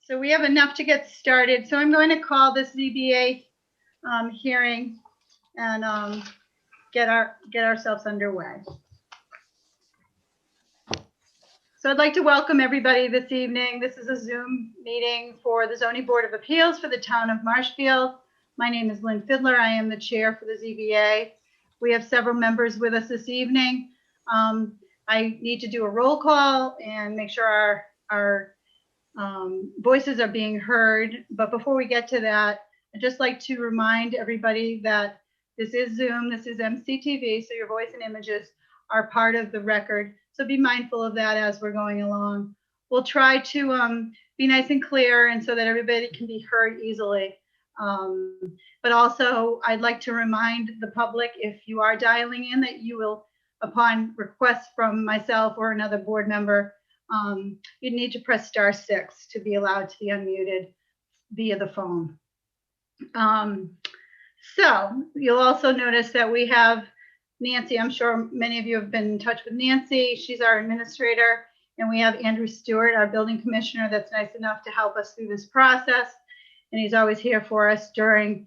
So we have enough to get started. So I'm going to call this ZBA hearing and get ourselves underway. So I'd like to welcome everybody this evening. This is a Zoom meeting for the Zoning Board of Appeals for the town of Marshfield. My name is Lynn Fiddler. I am the chair for the ZBA. We have several members with us this evening. I need to do a roll call and make sure our voices are being heard. But before we get to that, I'd just like to remind everybody that this is Zoom, this is MCTV, so your voice and images are part of the record. So be mindful of that as we're going along. We'll try to be nice and clear and so that everybody can be heard easily. But also I'd like to remind the public, if you are dialing in, that you will, upon request from myself or another board member, you need to press *6 to be allowed to be unmuted via the phone. So you'll also notice that we have Nancy. I'm sure many of you have been in touch with Nancy. She's our administrator. And we have Andrew Stewart, our building commissioner, that's nice enough to help us through this process. And he's always here for us during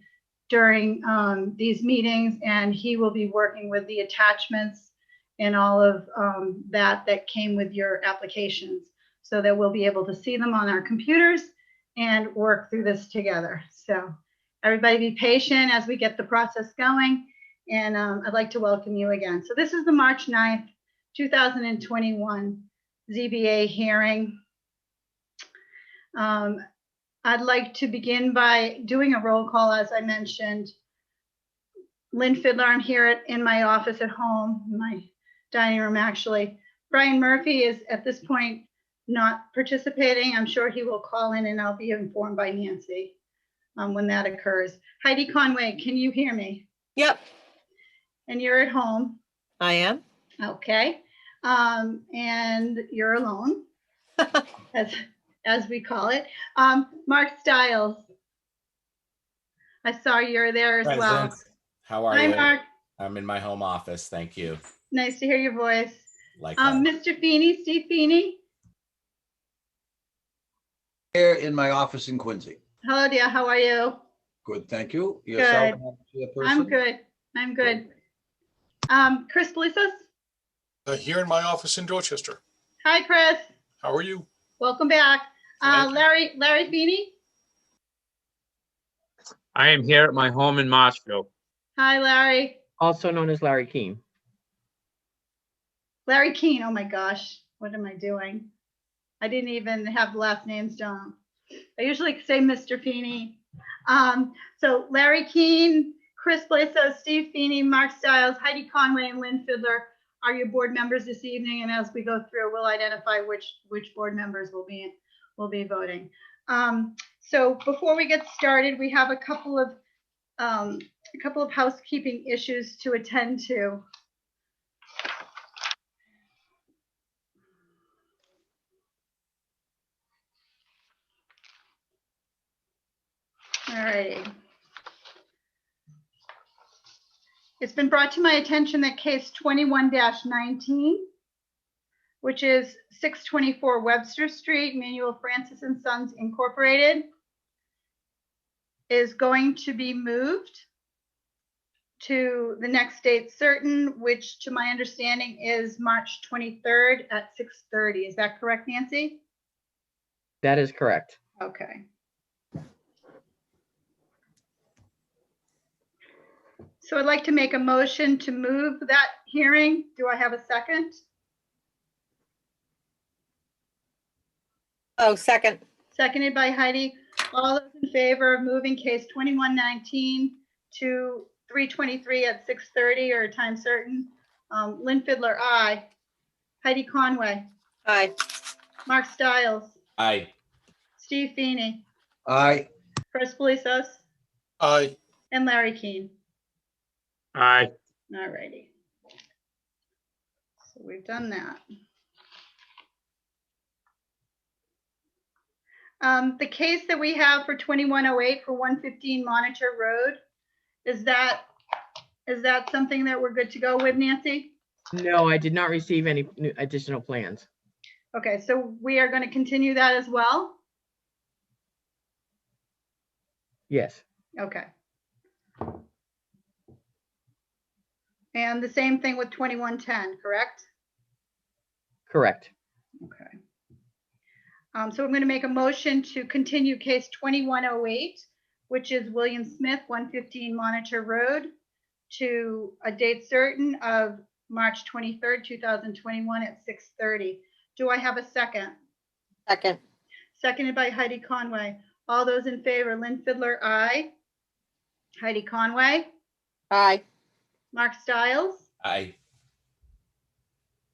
these meetings. And he will be working with the attachments and all of that came with your applications, so that we'll be able to see them on our computers and work through this together. So everybody be patient as we get the process going. And I'd like to welcome you again. So this is the March 9th, 2021 ZBA hearing. I'd like to begin by doing a roll call, as I mentioned. Lynn Fiddler, I'm here in my office at home, my dining room actually. Brian Murphy is at this point not participating. I'm sure he will call in and I'll be informed by Nancy when that occurs. Heidi Conway, can you hear me? Yep. And you're at home? I am. Okay. And you're alone, as we call it. Mark Stiles, I saw you're there as well. How are you? Hi, Mark. I'm in my home office. Thank you. Nice to hear your voice. Likewise. Mr. Feeney, Steve Feeney. Here in my office in Quincy. Hello, dear. How are you? Good, thank you. Yourself? I'm good. I'm good. Chris Blizos? Here in my office in Dorchester. Hi, Chris. How are you? Welcome back. Larry Feeney? I am here at my home in Marshfield. Hi, Larry. Also known as Larry Keene. Larry Keene. Oh my gosh, what am I doing? I didn't even have the last names down. I usually say Mr. Feeney. So Larry Keene, Chris Blizos, Steve Feeney, Mark Stiles, Heidi Conway, and Lynn Fiddler are your board members this evening. And as we go through, we'll identify which board members will be voting. So before we get started, we have a couple of housekeeping issues to attend to. All righty. It's been brought to my attention that case 21-19, which is 624 Webster Street, Manuel Francis and Sons Incorporated, is going to be moved to the next date certain, which to my understanding is March 23rd at 6:30. Is that correct, Nancy? That is correct. Okay. So I'd like to make a motion to move that hearing. Do I have a second? Oh, second. Seconded by Heidi. All those in favor of moving case 21-19 to 3/23 at 6:30 or a time certain? Lynn Fiddler, aye. Heidi Conway. Aye. Mark Stiles. Aye. Steve Feeney. Aye. Chris Blizos. Aye. And Larry Keene. Aye. All righty. So we've done that. The case that we have for 2108 for 115 Monitor Road, is that something that we're good to go with, Nancy? No, I did not receive any additional plans. Okay, so we are going to continue that as well. Yes, Okay. And the same thing with 2110, correct? correct. Okay. So I'm going to make a motion to continue case 2108, which is William Smith, 115 Monitor Road, to a date certain of March 23rd, 2021 at 6:30. Do I have a second? Second. Seconded by Heidi Conway. All those in favor, Lynn Fiddler, aye. Heidi Conway, Aye. Mark Stiles, Aye.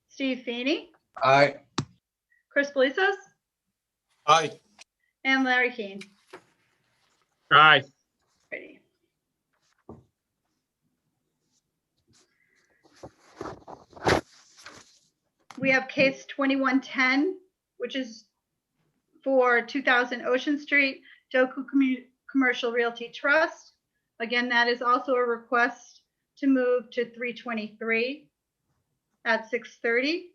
Steve Feeney, Aye. Chris Blizos, Aye. and Larry Keane. Aye. Ready. We have case 2110, which is for 2000 Ocean Street, Doku Commercial Realty Trust. Again, that is also a request to move to 323 at 6:30.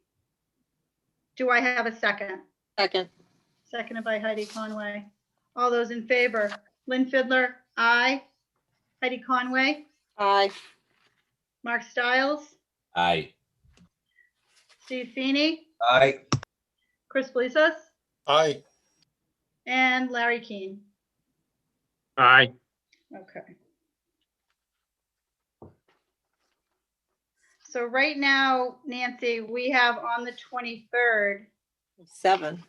Do I have a second? Second. Seconded by Heidi Conway. All those in favor, Lynn Fiddler, aye. Heidi Conway, Aye. Mark Stiles, Aye. Steve Feeney, Aye. Chris Blizos, Aye. and Larry Keane. Aye. Okay. So right now, Nancy, we have on the 23rd, 7.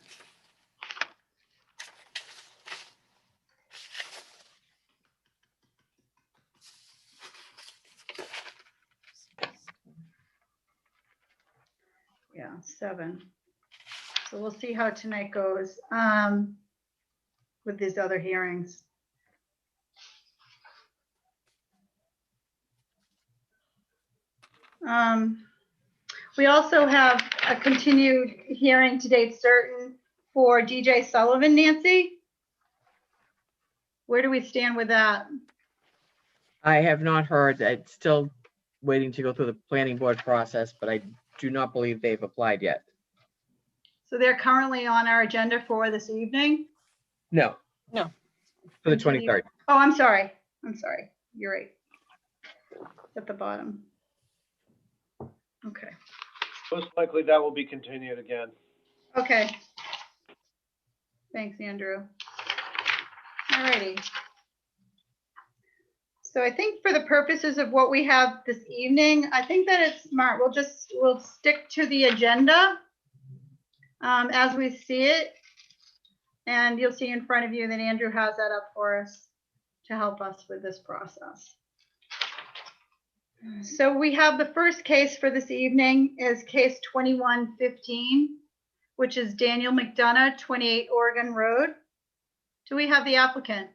yeah, 7. So we'll see how tonight goes with these other hearings. We also have a continued hearing to date certain for DJ Sullivan, Nancy. Where do we stand with that? I have not heard. It's still waiting to go through the planning board process, but I do not believe they've applied yet. So they're currently on our agenda for this evening. No. No. For the 23rd. Oh, I'm sorry. I'm sorry. You're right. It's at the bottom. Okay. Most likely that will be continued again. Okay. Thanks, Andrew. All righty. So I think for the purposes of what we have this evening, I think that it's smart. We'll stick to the agenda as we see it. And you'll see in front of you that Andrew has that up for us to help us with this process. So we have the first case for this evening is case 2115, which is Daniel McDonough, 28 Oregon Road. Do we have the applicant?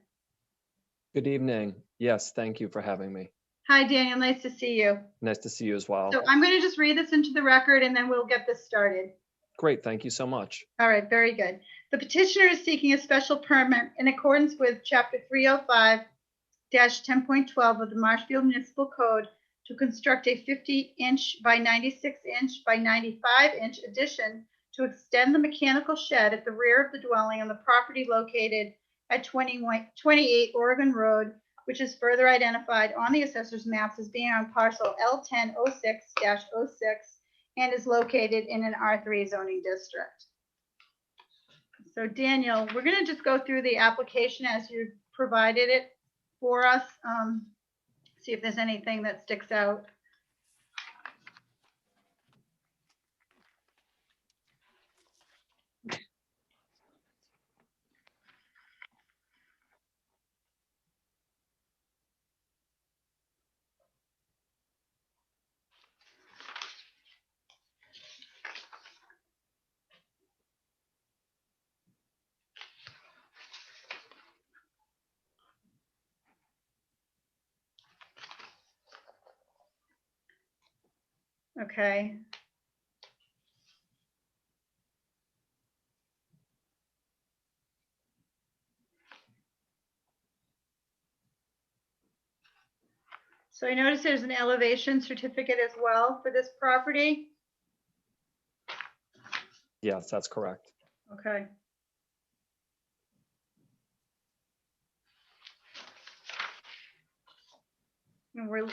Good evening. Yes, thank you for having me. Hi, Daniel. Nice to see you. Nice to see you as well. So I'm going to just read this into the record and then we'll get this started. Great, thank you so much. All right, very good. The petitioner is seeking a special permit in accordance with Chapter 305-10.12 of the Marshfield Municipal Code to construct a 50-inch by 96-inch by 95-inch addition to extend the mechanical shed at the rear of the dwelling on the property located at 28 Oregon Road, which is further identified on the assessor's maps as being on parcel L1006-06 and is located in an R3 zoning district. So Daniel, we're going to just go through the application as you provided it for us. See if there's anything that sticks out. Okay. So I noticed there's an elevation certificate as well for this property. Yes, that's correct. Okay. And we're-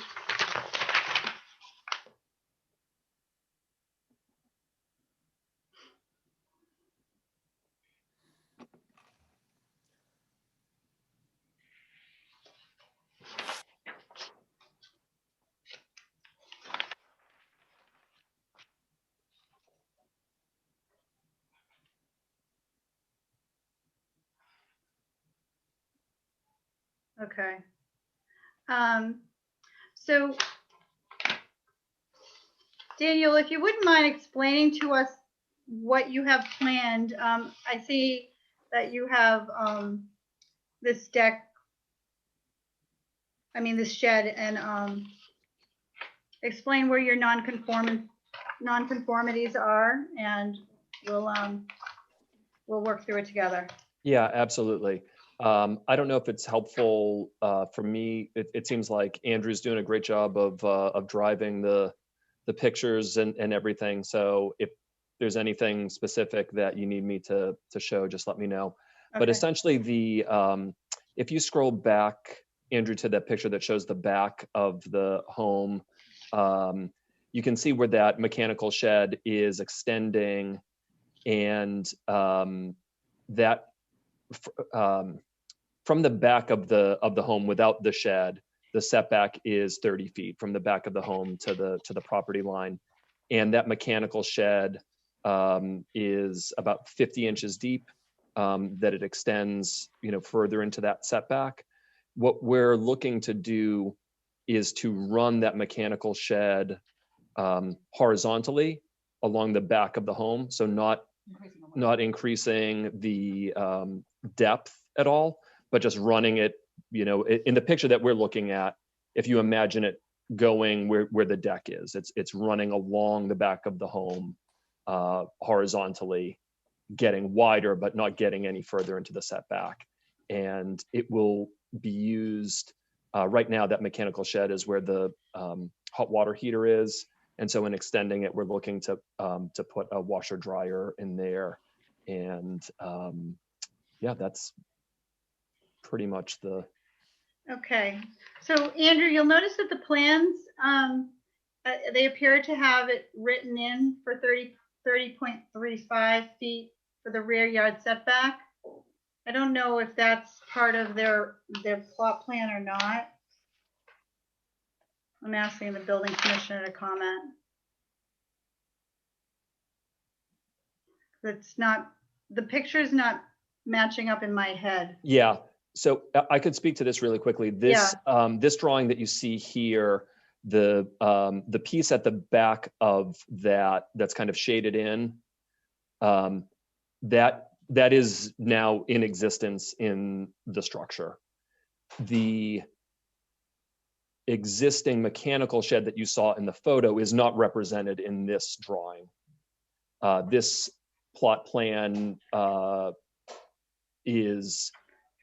Okay. So Daniel, if you wouldn't mind explaining to us what you have planned. I see that you have this deck, this shed, and explain where your nonconformities are, and we'll work through it together. Yeah, absolutely. I don't know if it's helpful for me. It seems like Andrew's doing a great job of driving the pictures and everything. So if there's anything specific that you need me to show, just let me know. But Okay. essentially, if you scroll back, Andrew, to that picture that shows the back of the home, you can see where that mechanical shed is extending, and that from the back of the home without the shed, the setback is 30 feet from the back of the home to the property line, and that mechanical shed is about 50 inches deep. That it extends, further into that setback. What we're looking to do is to run that mechanical shed horizontally along the back of the home, so not increasing the depth at all, but just running it, in the picture that we're looking at, if you imagine it going where the deck is, it's running along the back of the home horizontally, getting wider, but not getting any further into the setback. And it will be used, right now, that mechanical shed is where the hot water heater is. And so in extending it, we're looking to put a washer dryer in there. And yeah, that's pretty much the. Okay. So Andrew, you'll notice that the plans, they appear to have it written in for 30.35 feet for the rear yard setback. I don't know if that's part of their plot plan or not. I'm asking the building commissioner to comment. It's not, the picture's not matching up in my head. Yeah, so I could speak to this really quickly. This this drawing that you see here, the piece at the back of that's kind of shaded in, that is now in existence in the structure. The existing mechanical shed that you saw in the photo is not represented in this drawing. This plot plan is.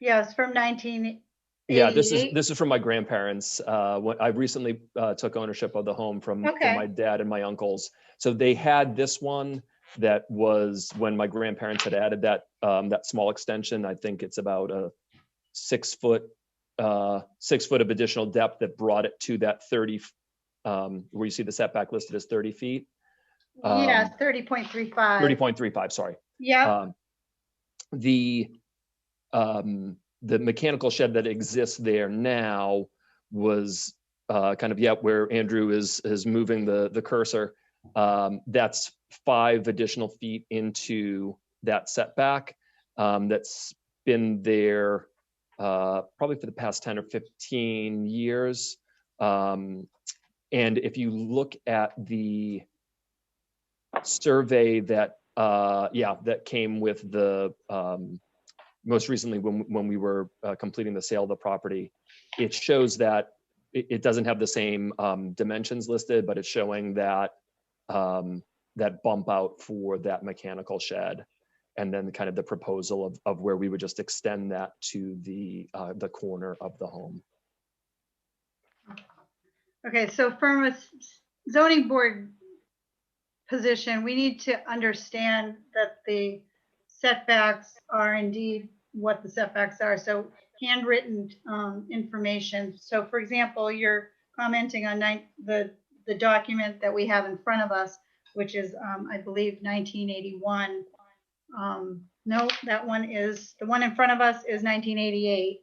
Yes, from 1988. Yeah, this is from my grandparents. When I recently took ownership of the home from my dad and my uncles. So they had this one that was when my grandparents had added that small extension. I think it's about a 6 foot of additional depth that brought it to that 30, where you see the setback listed as 30 feet. Yes, 30.35. 30.35, sorry. Yeah. The mechanical shed that exists there now was kind of, where Andrew is moving the cursor. That's 5 additional feet into that setback. That's been there probably for the past 10 or 15 years. And if you look at the survey that came with the most recently when we were completing the sale of the property, it shows that it doesn't have the same dimensions listed, but it's showing that that bump out for that mechanical shed, and then kind of the proposal of where we would just extend that to the corner of the home. Okay, so from a zoning board position, we need to understand that the setbacks are indeed what the setbacks are. So handwritten information. So for example, your commenting on the document that we have in front of us, which is, I believe, 1981. No, the one in front of us is 1988.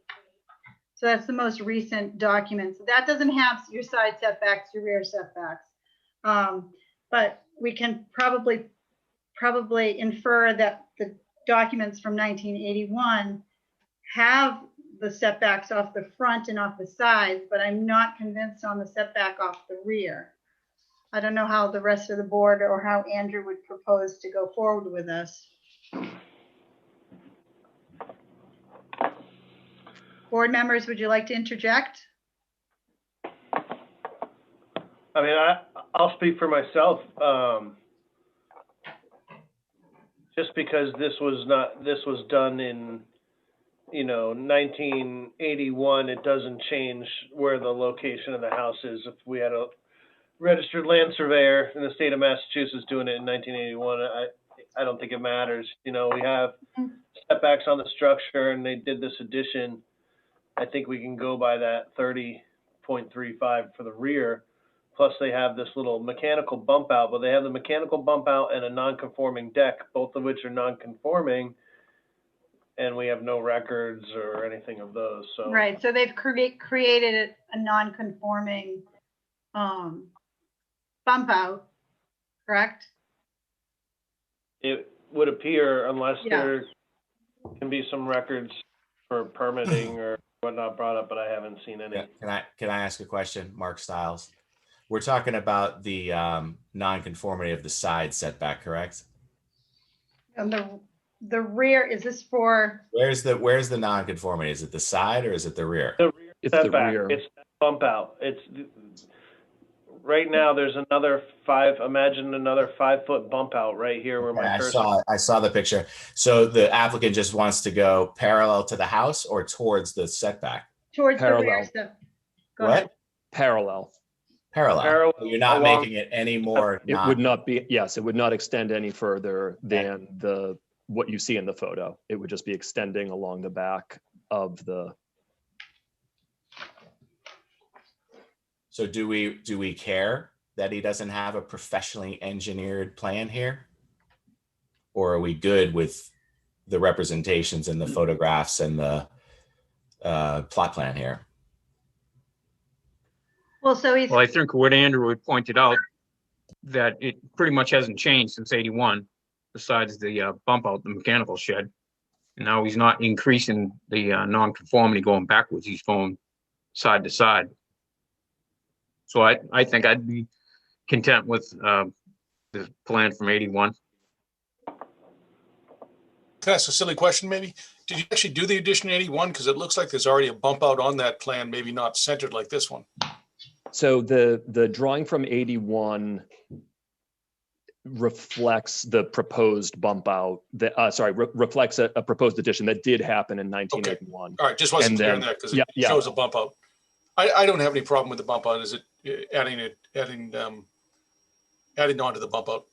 So that's the most recent document. So that doesn't have your side setbacks, your rear setbacks. But we can probably infer that the documents from 1981 have the setbacks off the front and off the sides, but I'm not convinced on the setback off the rear. I don't know how the rest of the board or how Andrew would propose to go forward with this. Board members, would you like to interject? I mean, I'll speak for myself. Just because this was done in, 1981, it doesn't change where the location of the house is. If we had a registered land surveyor in the state of Massachusetts doing it in 1981, I don't think it matters. We have setbacks on the structure, and they did this addition. I think we can go by that 30.35 for the rear. Plus, they have this little mechanical bump out, but they have the mechanical bump out and a non-conforming deck, both of which are non-conforming, and we have no records or anything of those. So Right. So they've created a non-conforming bump out, correct? it would appear, unless Yeah. there can be some records for permitting or whatnot brought up, but I haven't seen any. Yeah. Can I ask a question, Mark Stiles? We're talking about the nonconformity of the side setback, correct? And the rear, is this for, Where's the nonconformity? Is it the side or is it the rear? The rear It's the setback, rear. it's that bump out. Right now, there's another 5-foot bump out right here where my Okay, cursor. I saw the picture. So the applicant just wants to go parallel to the house or towards the setback? towards the rear Parallel. stuff? Go ahead. What? Parallel. Parallel. So you're not along- making it any more. It would not be, yes, it would not extend any further than what you see in the photo. It would just be extending along the back of the, So do we care that he doesn't have a professionally engineered plan here? Or are we good with the representations and the photographs and the plot plan here? Well, so he's, Well, I think what Andrew had pointed out, that it pretty much hasn't changed since 81, besides the bump out the mechanical shed. And now he's not increasing the non-conformity going backwards, he's going side to side. So I think I'd be content with the plan from 81. Can I ask a silly question maybe? Did you actually do the addition in 81? Because it looks like there's already a bump out on that plan, maybe not centered like this one. so the drawing from 81 reflects the proposed bump out, reflects a proposed addition that did happen in 1981. All right, just wasn't And clear then- on that because yeah, it yeah. shows a bump out. I don't have any problem with the bump out. Is it adding on to the bump out?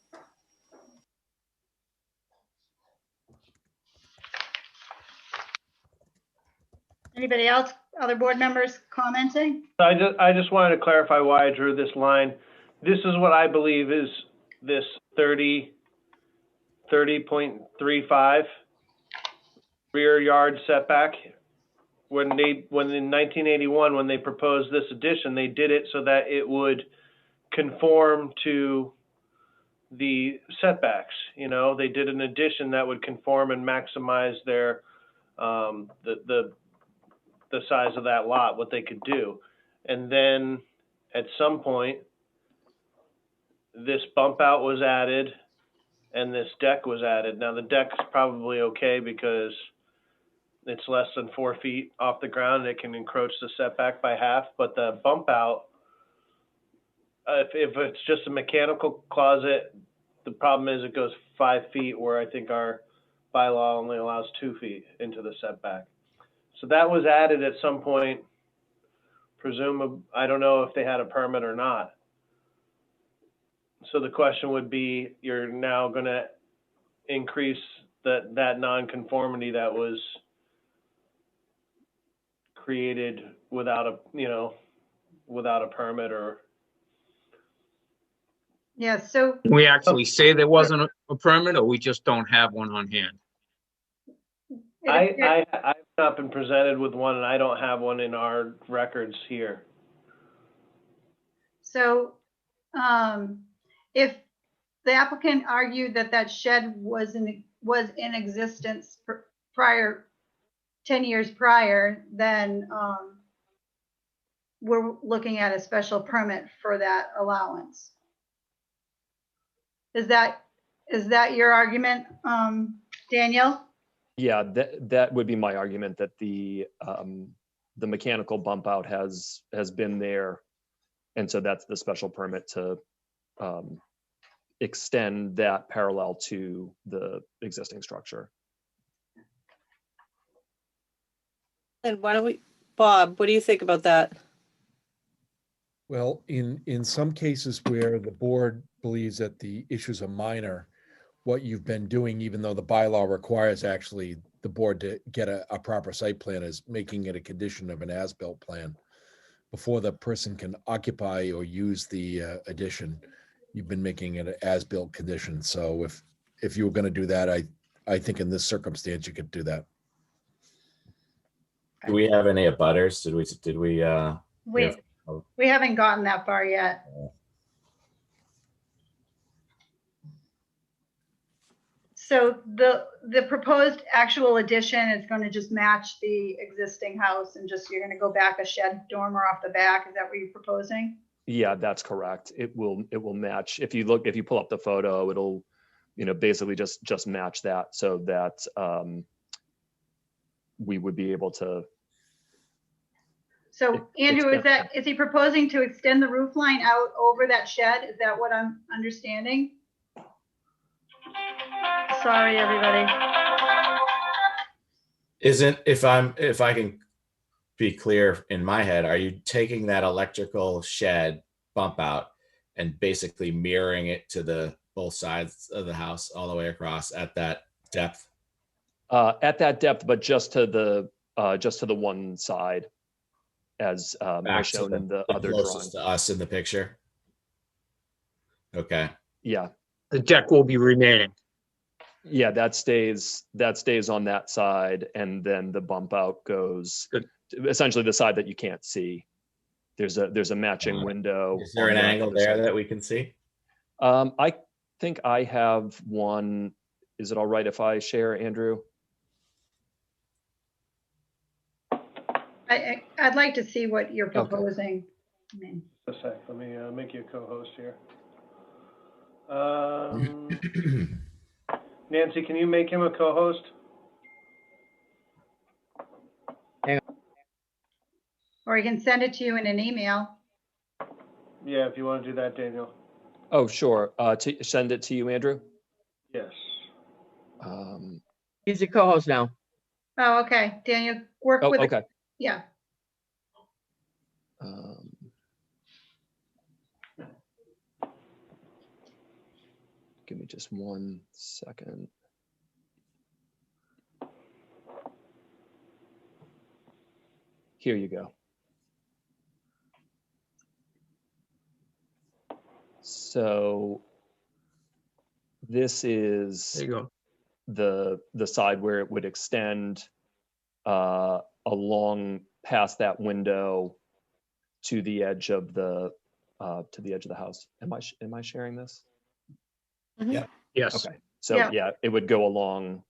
anybody else, other board members commenting? I just wanted to clarify why I drew this line. This is what I believe is this 30.35 rear yard setback. When in 1981, when they proposed this addition, they did it so that it would conform to the setbacks. They did an addition that would conform and maximize their the size of that lot, what they could do. And then at some point, this bump out was added and this deck was added. Now the deck's probably okay because it's less than 4 feet off the ground. It can encroach the setback by half, but the bump out, if it's just a mechanical closet, the problem is it goes 5 feet where I think our bylaw only allows 2 feet into the setback. So that was added at some point, presumably, I don't know if they had a permit or not. So the question would be, you're now going to increase that nonconformity that was created without without a permit or? Yeah, so Can we actually say there wasn't a permit, or we just don't have one on hand? I've not been presented with one, and I don't have one in our records here. So, if the applicant argued that that shed was in existence prior, 10 years prior, then, we're looking at a special permit for that allowance. Is that your argument, Daniel? Yeah, that would be my argument, that the mechanical bump out has been there. And so that's the special permit to extend that parallel to the existing structure. And why don't we, Bob, what do you think about that? Well, in some cases where the board believes that the issues are minor, what you've been doing, even though the bylaw requires actually the board to get a proper site plan, is making it a condition of an as-built plan. Before the person can occupy or use the addition, you've been making it an as-built condition. So if you were going to do that, I think in this circumstance, you could do that. Do we have any abutters? Did we? We haven't gotten that far yet. So the proposed actual addition is going to just match the existing house, and just, you're going to go back a shed dormer off the back. Is that what you're proposing? Yeah, that's correct. It will match. If you pull up the photo, it'll, basically just match that, so that we would be able to. So Andrew, is he proposing to extend the roof line out over that shed? Is that what I'm understanding? Sorry, everybody. If I can be clear in my head, are you taking that electrical shed bump out and basically mirroring it to both sides of the house all the way across at that depth? At that depth, but just to the one side, as shown in the other drawing. Closest to us in the picture. Okay. Yeah. The deck will be remaining. Yeah, that stays on that side, and then the bump out goes to essentially the side that you can't see. There's a matching window. Is there an angle there that we can see? I think I have one. Is it all right if I share, Andrew? I'd like to see what you're proposing. Okay. A sec, let me make you a co-host here. Nancy, can you make him a co-host? Or he can send it to you in an email. Yeah, if you want to do that, Daniel. Oh, sure. To send it to you, Andrew? Yes. He's a co-host now. Oh, okay. Daniel, work with it. Okay. Yeah. Give me just 1 second. Here you go. So this is There you go. the side where it would extend along past that window to the edge of the house. Am I sharing this? Yeah. Yes. Okay. So yeah, it would go along,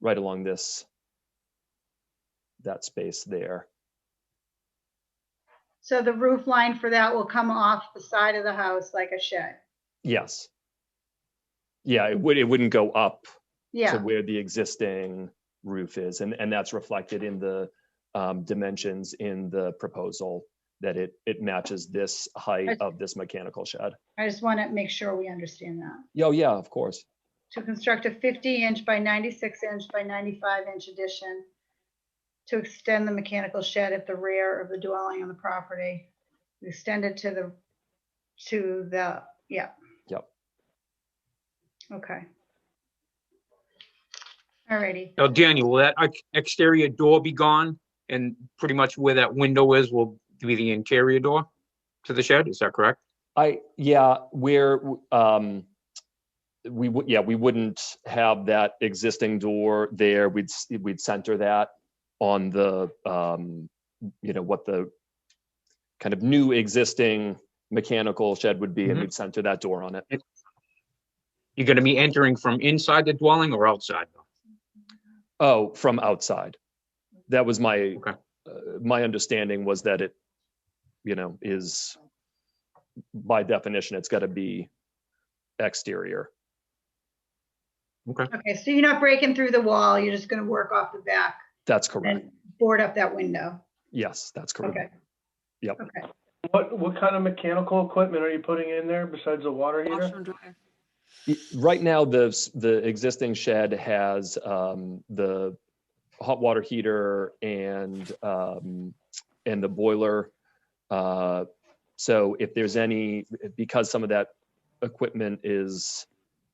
right along that space there. So the roof line for that will come off the side of the house like a shed. Yes. Yeah, it wouldn't go up Yeah. to where the existing roof is, and that's reflected in the dimensions in the proposal, that it matches this height of this mechanical shed. I just want to make sure we understand that. Oh yeah, of course. To construct a 50-inch by 96-inch by 95-inch addition to extend the mechanical shed at the rear of the dwelling on the property. Extend it to the, yeah. Yep. Okay. All righty. Now, Daniel, will that exterior door be gone? And pretty much where that window is will to be the interior door to the shed, is that correct? We wouldn't have that existing door there. We'd center that on the, what the kind of new existing mechanical shed would be, and we'd center that door on it. You're gonna be entering from inside the dwelling or outside? Oh, from outside. That was my, Okay. my understanding was that it, is by definition, it's got to be exterior. Okay. Okay, so you're not breaking through the wall, you're just gonna work off the back That's correct. and board up that window. Yes, that's correct. Okay. Yep. Okay. What kind of mechanical equipment are you putting in there besides the water heater? Right now, the existing shed has the hot water heater and the boiler. So if there's any, because some of that equipment is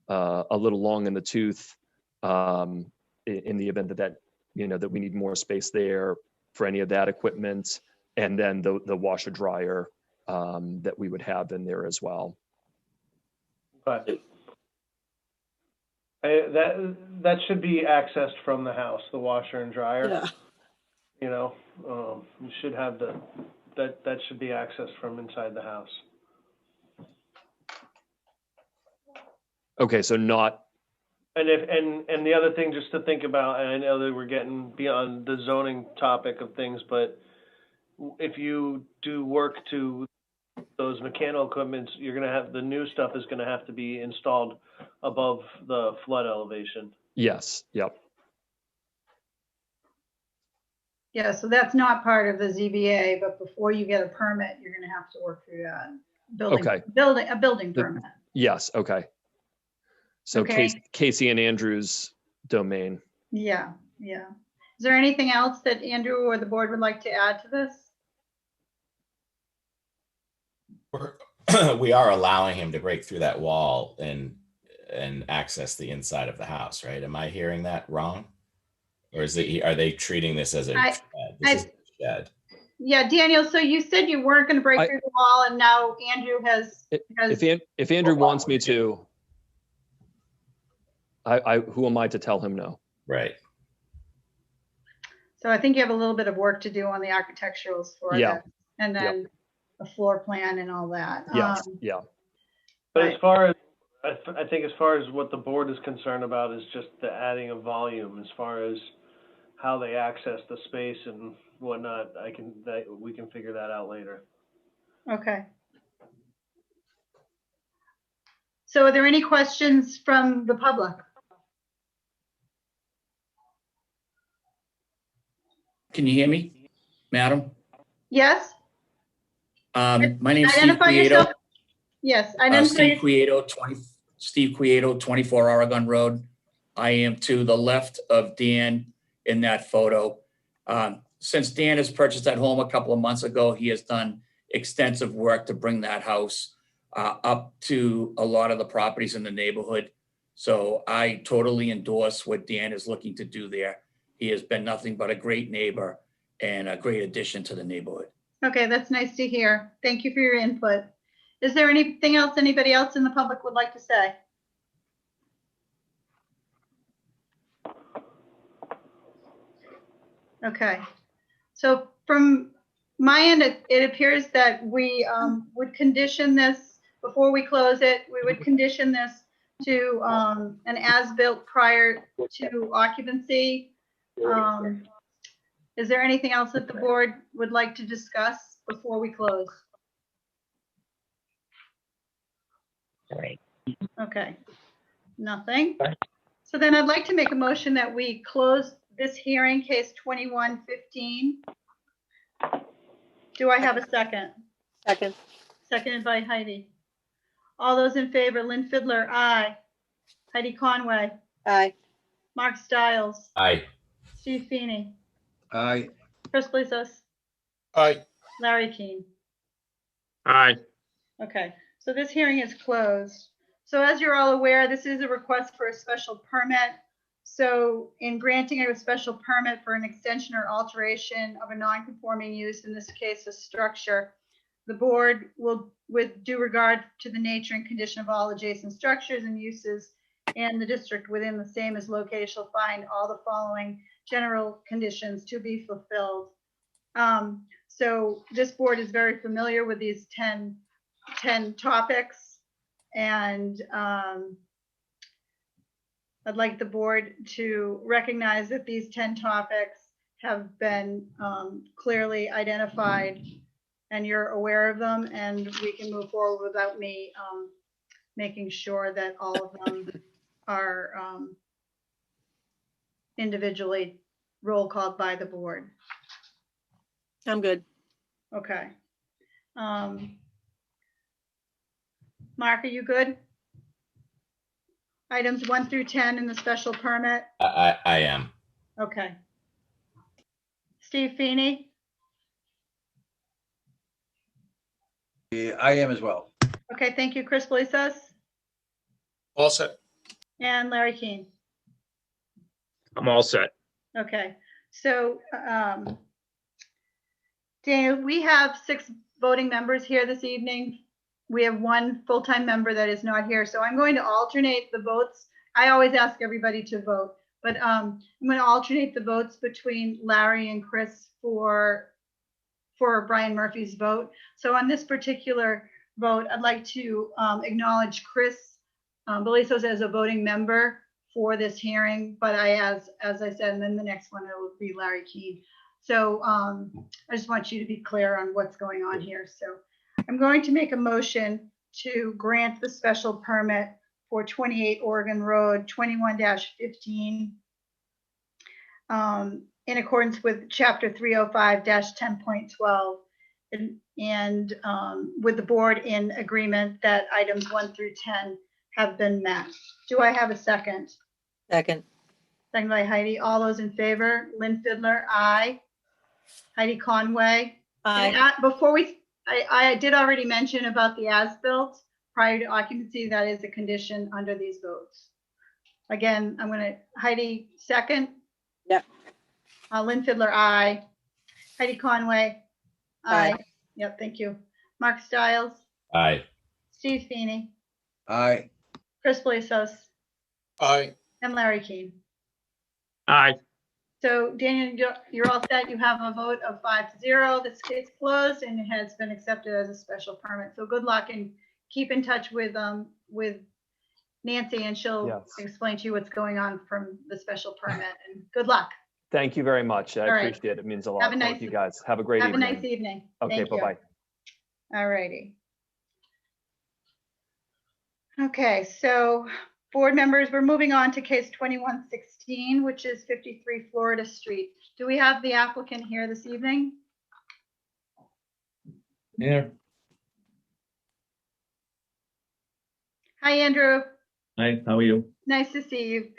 a little long in the tooth, in the event that that we need more space there for any of that equipment, and then the washer dryer that we would have in there as well. But that should be accessed from the house, the washer and dryer. Yeah. You should have that should be accessed from inside the house. Okay, so not, And the other thing just to think about, and I know that we're getting beyond the zoning topic of things, but if you do work to those mechanical equipments, you're gonna have, the new stuff is gonna have to be installed above the flood elevation. yes, yep. Yeah, so that's not part of the ZBA, but before you get a permit, you're gonna have to work through that. Okay. A building The- permit. Yes, okay. So Okay. Casey and Andrew's domain. Yeah, yeah. Is there anything else that Andrew or the board would like to add to this? We are allowing him to break through that wall and access the inside of the house, right? Am I hearing that wrong? Or are they treating this as a shed? This is a shed. Yeah, Daniel, so you said you weren't gonna break through the wall and now Andrew has, If Andrew wants me to, who am I to tell him no? Right. so I think you have a little bit of work to do on the architecturals for Yeah. that. And then a floor plan and all that. Yes, yeah. But Right. as far as, I think as far as what the board is concerned about is just the adding of volume, as far as how they access the space and whatnot, we can figure that out later. Okay. So are there any questions from the public? Can you hear me, madam? Yes? My name's Steve Identify Quieto. yourself. Yes, identify Steve yourself. Quieto, Steve Quieto, 24 Oregon Road. I am to the left of Dan in that photo. Since Dan has purchased that home a couple of months ago, he has done extensive work to bring that house up to a lot of the properties in the neighborhood. So I totally endorse what Dan is looking to do there. He has been nothing but a great neighbor and a great addition to the neighborhood. Okay, that's nice to hear. Thank you for your input. Is there anything else anybody else in the public would like to say? Okay, so from my end, it appears that we would condition this, before we close it, we would condition this to an as-built prior to occupancy. Is there anything else that the board would like to discuss before we close? Okay, nothing. So then I'd like to make a motion that we close this hearing, case 2115. Do I have a second? Second. Seconded by Heidi. All those in favor, Lynn Fiddler, aye. Heidi Conway, Aye. Mark Stiles, Aye. Steve Feeney, Aye. Chris Blizos, Aye. Larry Keane. Aye. Okay, so this hearing is closed. So as you're all aware, this is a request for a special permit. So in granting a special permit for an extension or alteration of a non-conforming use, in this case, a structure, the board will, with due regard to the nature and condition of all adjacent structures and uses and the district within the same as located, shall find all the following general conditions to be fulfilled. So this board is very familiar with these 10 topics, and I'd like the board to recognize that these 10 topics have been clearly identified and you're aware of them, and we can move forward without me making sure that all of them are individually roll called by the board. I'm good. Okay. Mark, are you good? Items 1 through 10 in the special permit? I am. Okay. Steve Feeney I am as well. Okay, thank you. Chris Blisas All set. and Larry Keane. I'm all set. Okay, so Daniel, we have 6 voting members here this evening. We have 1 full-time member that is not here, so I'm going to alternate the votes. I always ask everybody to vote, but I'm going to alternate the votes between Larry and Chris for Brian Murphy's vote. So on this particular vote, I'd like to acknowledge Chris Belisos as a voting member for this hearing, but as I said, and then the next one, it will be Larry Keane. So I just want you to be clear on what's going on here. So I'm going to make a motion to grant the special permit for 28 Oregon Road, 21-15, in accordance with Chapter 305-10.12, and with the board in agreement that items 1 through 10 have been met. Do I have a second? Second. Second by Heidi. All those in favor? Lynn Fidler, aye. Heidi Conway. Aye. Before I did already mention about the as-built prior to occupancy. That is a condition under these votes. Again, I'm going to, Heidi, second. Yep. Lynn Fidler, aye. Heidi Conway. Aye. Yep, thank you. Mark Stiles, Aye. Steve Feeney, Aye. Chris Blissos, Aye. and Larry Keane. Aye. So Daniel, you're all set. You have a vote of 5-0. This case closed and it has been accepted as a special permit. So good luck, and keep in touch with Nancy, and she'll Yes. explain to you what's going on from the special permit. And good luck. Thank you very much. I All right. appreciate it. It means a lot. Have a Thank nice- you guys. Have a great Have a evening. nice evening. Okay, Thank you. bye-bye. All righty. Okay, so board members, we're moving on to case 2116, which is 53 Florida Street. Do we have the applicant here this evening? Yeah. Hi, Andrew. Hi, how are you? Nice to see you.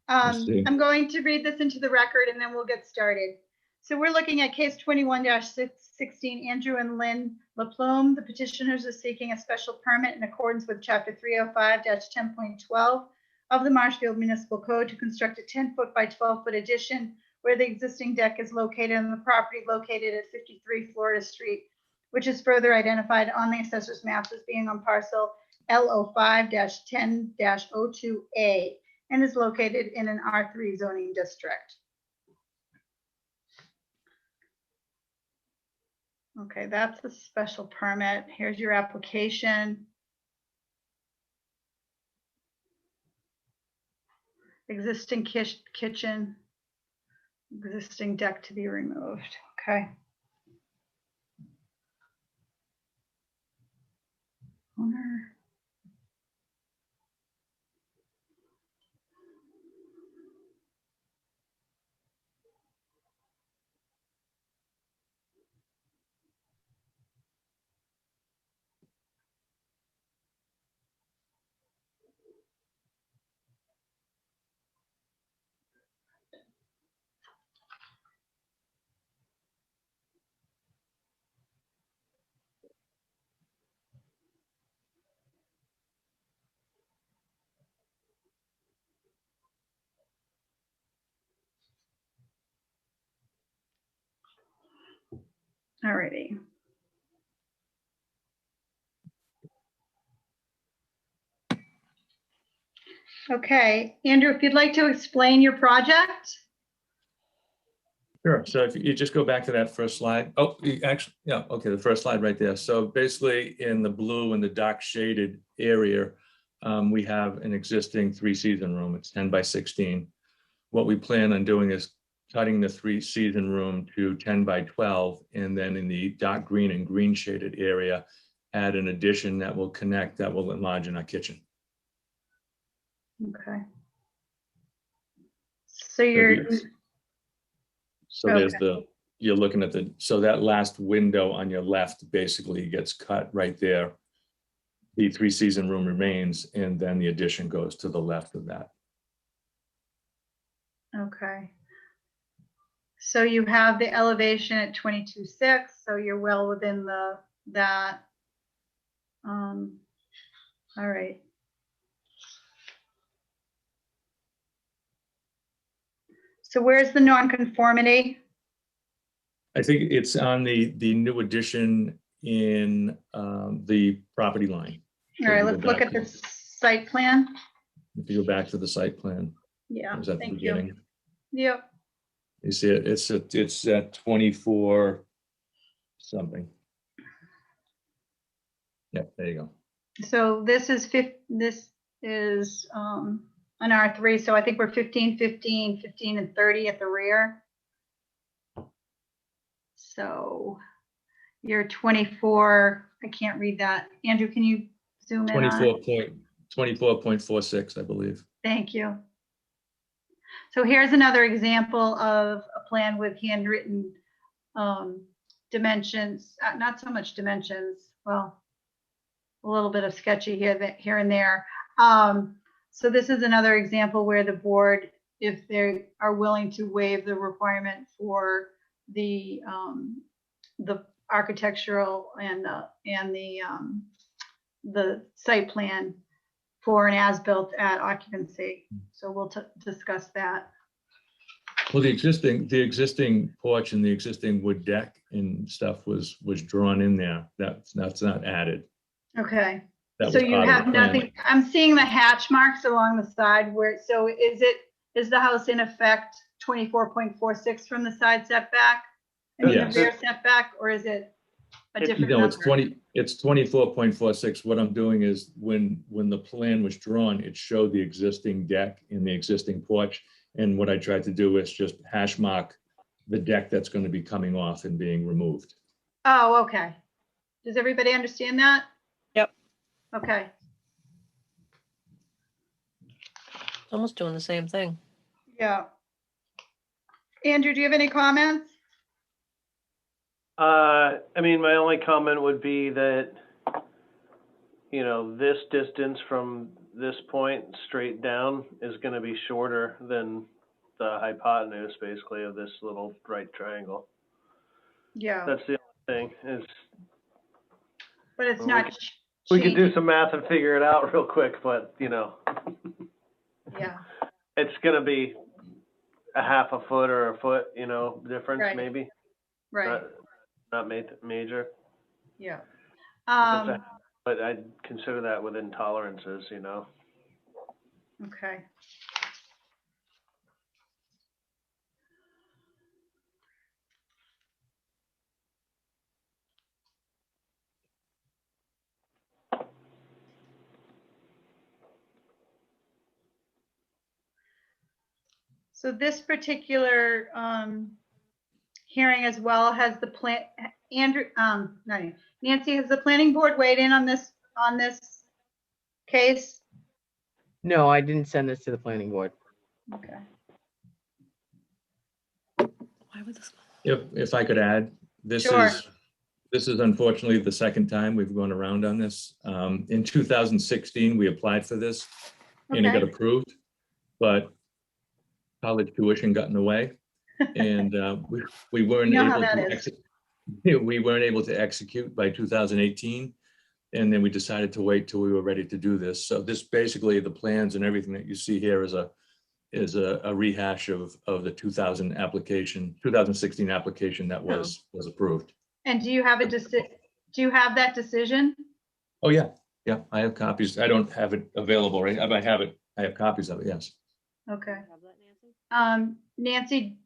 Nice to see you. I'm going to read this into the record and then we'll get started. So we're looking at case 21-16, Andrew and Lynn LaPlume. The petitioners are seeking a special permit in accordance with Chapter 305-10.12 of the Marshfield Municipal Code to construct a 10-foot by 12-foot addition where the existing deck is located on the property located at 53 Florida Street, which is further identified on the assessor's maps as being on parcel L05-10-02A and is located in an R3 zoning district. Okay, that's the special permit. Here's your application. Existing kitchen, existing deck to be removed. Okay. Owner. All righty. Okay, Andrew, if you'd like to explain your project? Sure. So if you just go back to that first slide. Oh, actually, yeah, okay, the first slide right there. So basically in the blue and the dark shaded area, we have an existing 3-season room. It's 10 by 16. What we plan on doing is cutting the 3-season room to 10 by 12. And then in the dark green and green shaded area, add an addition that will connect, that will enlarge in our kitchen. Okay. So you're, So there's you're looking at so that last window on your left basically gets cut right there. The 3-season room remains, and then the addition goes to the left of that. okay. So you have the elevation at 22.6, so you're well within that. All right. So where's the nonconformity? I think it's on the new addition in the property line. All right, let's look at the site plan. If you go back to the site plan, Yeah, it was at the thank beginning. you. Yep. You see it, it's at 24 something. Yeah, there you go. So this is an R3, so I think we're 15, 15, 15, and 30 at the rear. So you're 24, I can't read that. Andrew, can you zoom in on it? 24.46, I believe. Thank you. So here's another example of a plan with handwritten dimensions, not so much dimensions, well, a little bit of sketchy here and there. So this is another example where the board, if they are willing to waive the requirement for the architectural and the site plan for an as-built at occupancy. So we'll discuss that. Well, the existing porch and the existing wood deck and stuff was drawn in there. That's not added. Okay. That So was you part of have the plan. nothing, I'm seeing the hatch marks along the side where, so is the house in effect 24.46 from the side setback? I mean, the Yes. rear setback, or is it a different No, it's number? it's 24.46. What I'm doing is when the plan was drawn, it showed the existing deck and the existing porch. And what I tried to do is just hash mark the deck that's going to be coming off and being removed. Oh, okay. Does everybody understand that? Yep. Okay. Almost doing the same thing. Yeah. Andrew, do you have any comments? I mean, my only comment would be that, you know, this distance from this point straight down is going to be shorter than the hypotenuse, basically, of this little right triangle. Yeah, That's the only thing. Is but it's we not. we could do some math and figure it out real quick, but you know, Yeah, it's going to be a half a foot or a foot, you know, difference Right. maybe. right. Not major. Yeah. But I'd consider that within tolerances, you know. Okay. So this particular hearing as well has the plan, Andrew, not you, Nancy, has the planning board weighed in on this case? No, I didn't send this to the planning board. Okay. Why would this? If I could add, this Sure. is unfortunately the second time we've gone around on this. In 2016, we applied for this and it got Okay. approved, but college tuition got in the way. And we weren't You know how able that to is. we weren't able to execute by 2018. And then we decided to wait till we were ready to do this. So this basically, the plans and everything that you see here is a rehash of the 2016 application that was approved. And do you have do you have that decision? Oh, yeah, yeah, I have copies. I don't have it available, right? I have it. I have copies of it, yes. Okay. Nancy,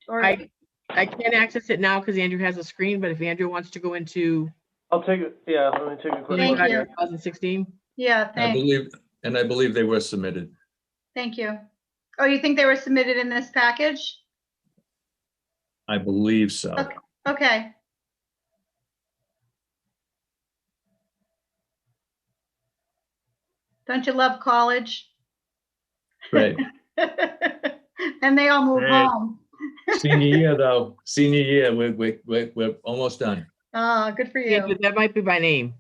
or, I can't access it now because Andrew has a screen, but if Andrew wants to go into I'll take it. Yeah, let me take a quick Thank look. you. 2016. yeah, I believe they were submitted. thank you. Oh, you think they were submitted in this package? I believe so. Okay. Okay. Don't you love college? Right. And they all move Right. home. Senior year, though, senior year, we're almost done. Oh, good for you. Andrew, that might be by name.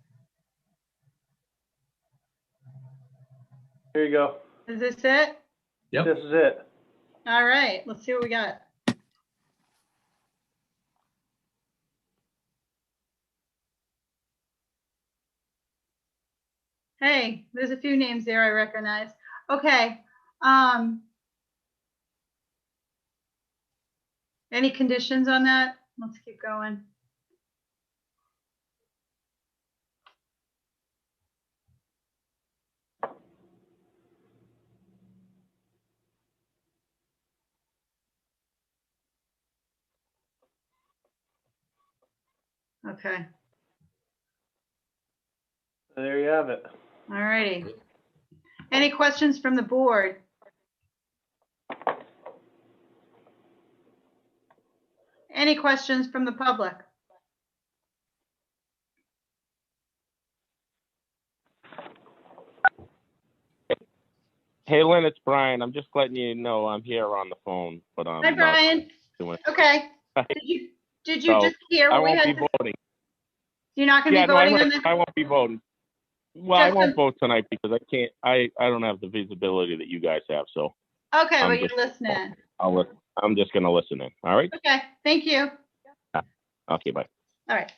Here you go. Is this it? Yep. This is it. All right, let's see what we got. Hey, there's a few names there I recognize. Okay. Any conditions on that? Let's keep going. Okay. There you have it. All righty. Any questions from the board? Any questions from the public? Hey, Lynn, it's Brian. I'm just letting you know I'm here on the phone, but I'm Hi, Brian. doing Okay. Did you So, just hear I what we won't had? be voting. You're not going to Yeah, be no, I voting on heard. this? I won't be voting. Well, I Just won't a- vote tonight because I can't. I don't have the visibility that you guys have. So Okay, I'm well, you're just- listening. I'm just gonna listen in. All right. Okay, thank you. Okay. Bye. All right.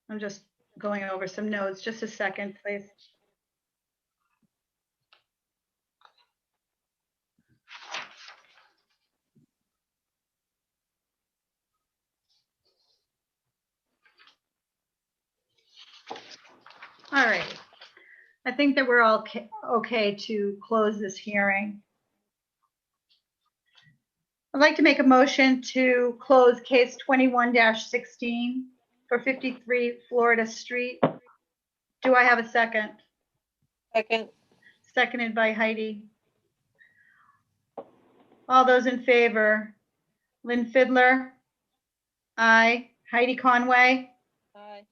I'm just going over some notes. Just a second, please. All right. I think that we're all okay to close this hearing. I'd like to make a motion to close case 21-16 for 53 Florida Street. Do I have a second? Second. Seconded by Heidi. All those in favor? Lynn Fidler? Aye. Heidi Conway? Aye.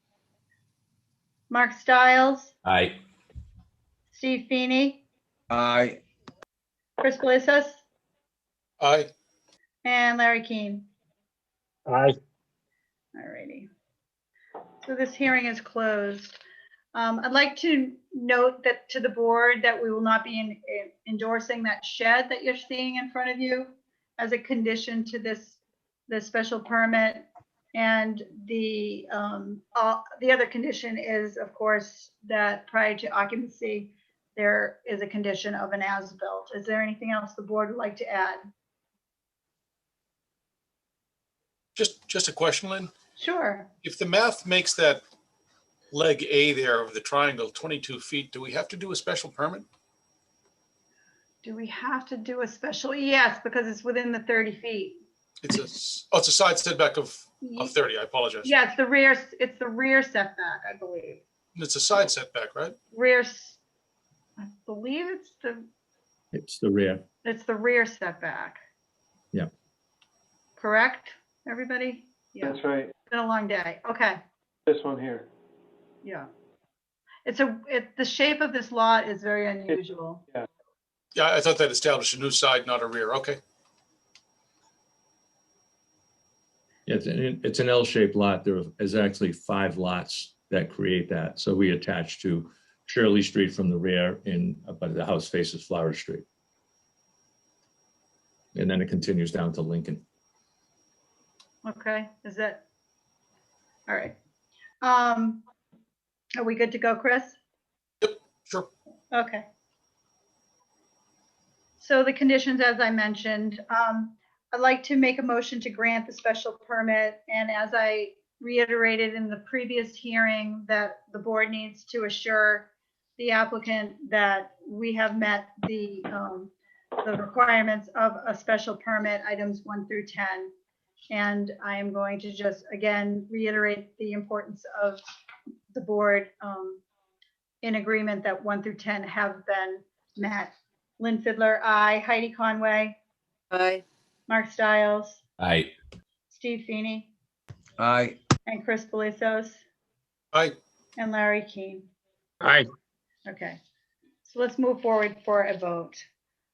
Mark Stiles? Aye. Steve Feeney? Aye. Chris Blissas? Aye. And Larry Keane? Aye. All righty. So this hearing is closed. I'd like to note that to the board that we will not be endorsing that shed that you're seeing in front of you as a condition to this special permit. And the other condition is, of course, that prior to occupancy, there is a condition of an as-built. Is there anything else the board would like to add? Just a question, Lynn. Sure. If the math makes that leg A there of the triangle 22 feet, do we have to do a special permit? Do we have to do a special? Yes, because it's within the 30 feet. It's a side setback of 30. I apologize. Yeah, it's the rear setback, I believe. It's a side setback, right? I believe It's the rear. it's the rear setback. Yeah. Correct, everybody? Yeah, it's That's right. been a long day. Okay, This one here. yeah. The shape of this lot is very unusual. Yeah, I thought that established a new side, not a rear. Okay. Yeah, it's an L-shaped lot. There is actually 5 lots that create that. So we attach to Shirley Street from the rear but the house faces Flower Street. And then it continues down to Lincoln. Okay, is that, all right. Are we good to go, Chris? Sure. Okay. So the conditions, as I mentioned, I'd like to make a motion to grant the special permit. And as I reiterated in the previous hearing, that the board needs to assure the applicant that we have met the requirements of a special permit, items 1 through 10. And I am going to just, again, reiterate the importance of the board in agreement that 1 through 10 have been met. Lynn Fiddler, aye. Heidi Conway, Aye. Mark Stiles, Aye. Steve Feeney, Aye. and Chris Belizos, Aye. and Larry Keane. Aye. Okay, so let's move forward for a vote.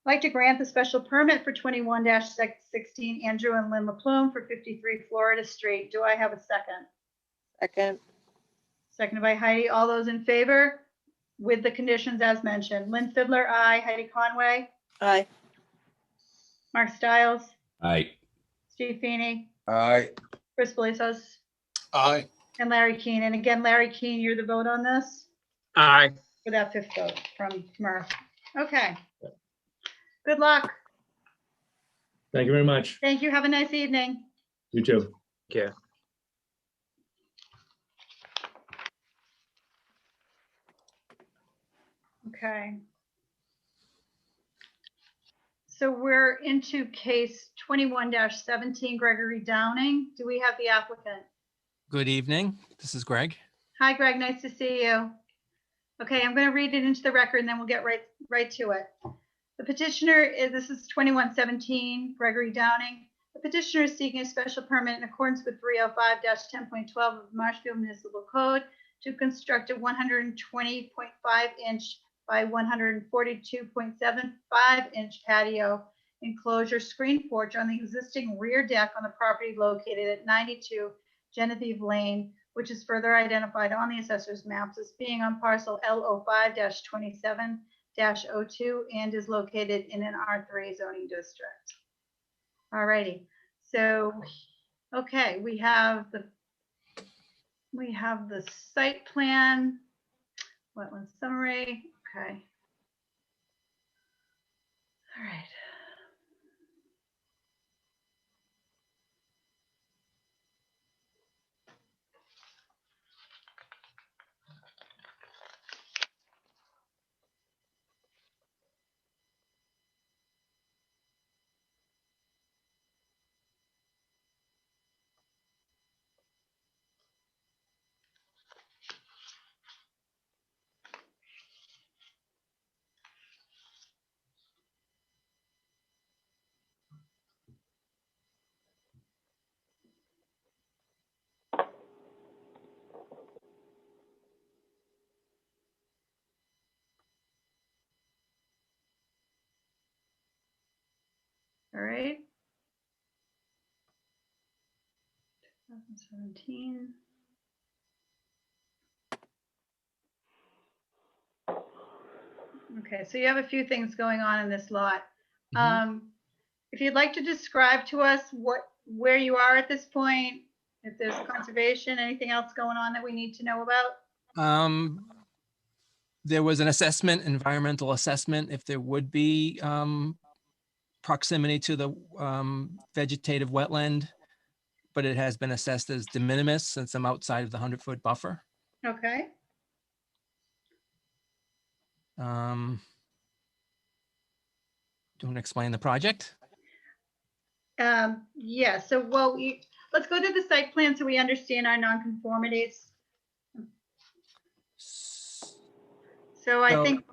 I'd like to grant the special permit for 21-16 Andrew and Lynn LaPlume for 53 Florida Street. Do I have a second? Second. Seconded by Heidi. All those in favor with the conditions as mentioned. Lynn Fiddler, aye. Heidi Conway, Aye. Mark Stiles, Aye. Steve Feeney, Aye. Chris Belizos, Aye. and Larry Keane. And again, Larry Keane, you're the vote on this Aye. for that fifth vote from Murph. Okay. Good luck. Thank you very much. Thank you. Have a nice evening. You too. Yeah. Okay. So we're into case 21-17, Gregory Downing. Do we have the applicant? Good evening. This is Greg. Hi, Greg. Nice to see you. Okay, I'm going to read it into the record and then we'll get right to it. The petitioner is, this is 21-17, Gregory Downing. The petitioner is seeking a special permit in accordance with 305-10.12 of the Marshfield Municipal Code to construct a 120.5-inch by 142.75-inch patio enclosure screen porch on the existing rear deck on the property located at 92 Genevieve Lane, which is further identified on the assessor's maps as being on parcel L05-27-02 and is located in an R3 zoning district. All righty. So, okay, we have the site plan, wetland summary. Okay. All right. All right. 2017. Okay, so you have a few things going on in this lot. If you'd like to describe to us where you are at this point, if there's conservation, anything else going on that we need to know about? There was an assessment, environmental assessment, if there would be proximity to the vegetative wetland, but it has been assessed as de minimis since I'm outside of the 100-foot buffer. Okay. Do you want to explain the project? Yeah, so let's go to the site plan so we understand our nonconformities. So I think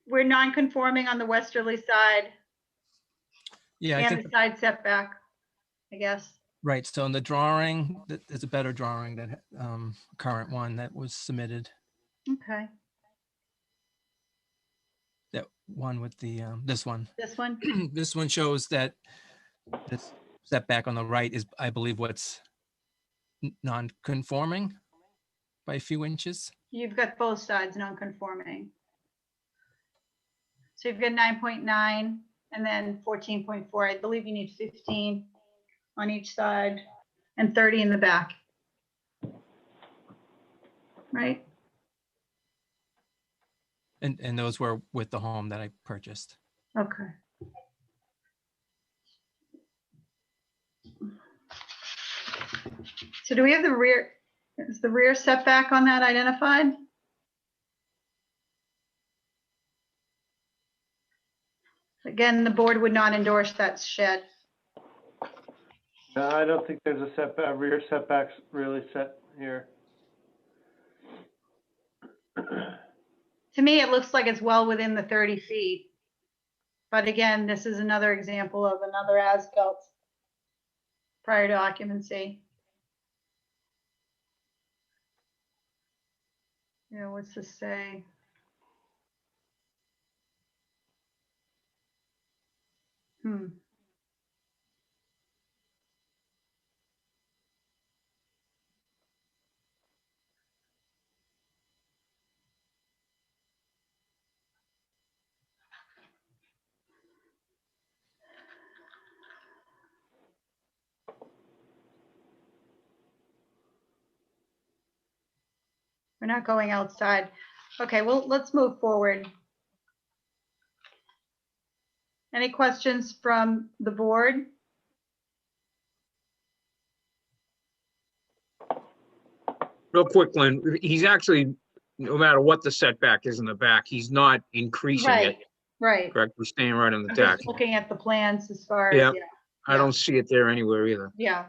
we're non-conforming on the westerly side. Yeah, I and think, the side setback, I guess. right. So in the drawing, there's a better drawing that current one that was submitted. Okay. That one with the this one. This one? This one shows that this setback on the right is, I believe, what's non-conforming by a few inches. You've got both sides non-conforming. So you've got 9.9 and then 14.4. I believe you need 15 on each side and 30 in the back. Right? And those were with the home that I purchased. Okay. So do we have the rear, is the rear setback on that identified? Again, the board would not endorse that shed. No, I don't think there's a setback, rear setbacks really set here. To me, it looks like it's well within the 30 feet. But again, this is another example of another as-built prior to occupancy. Yeah, what's this say? We're not going outside. Okay, well, let's move forward. Any questions from the board? Real quick, Lynn, he's actually, no matter what the setback is in the back, he's not increasing Right, it. right. Correct? We're staying right on the I'm deck. just looking at the plans as far as, Yeah. yeah, I don't see it there anywhere either. yeah.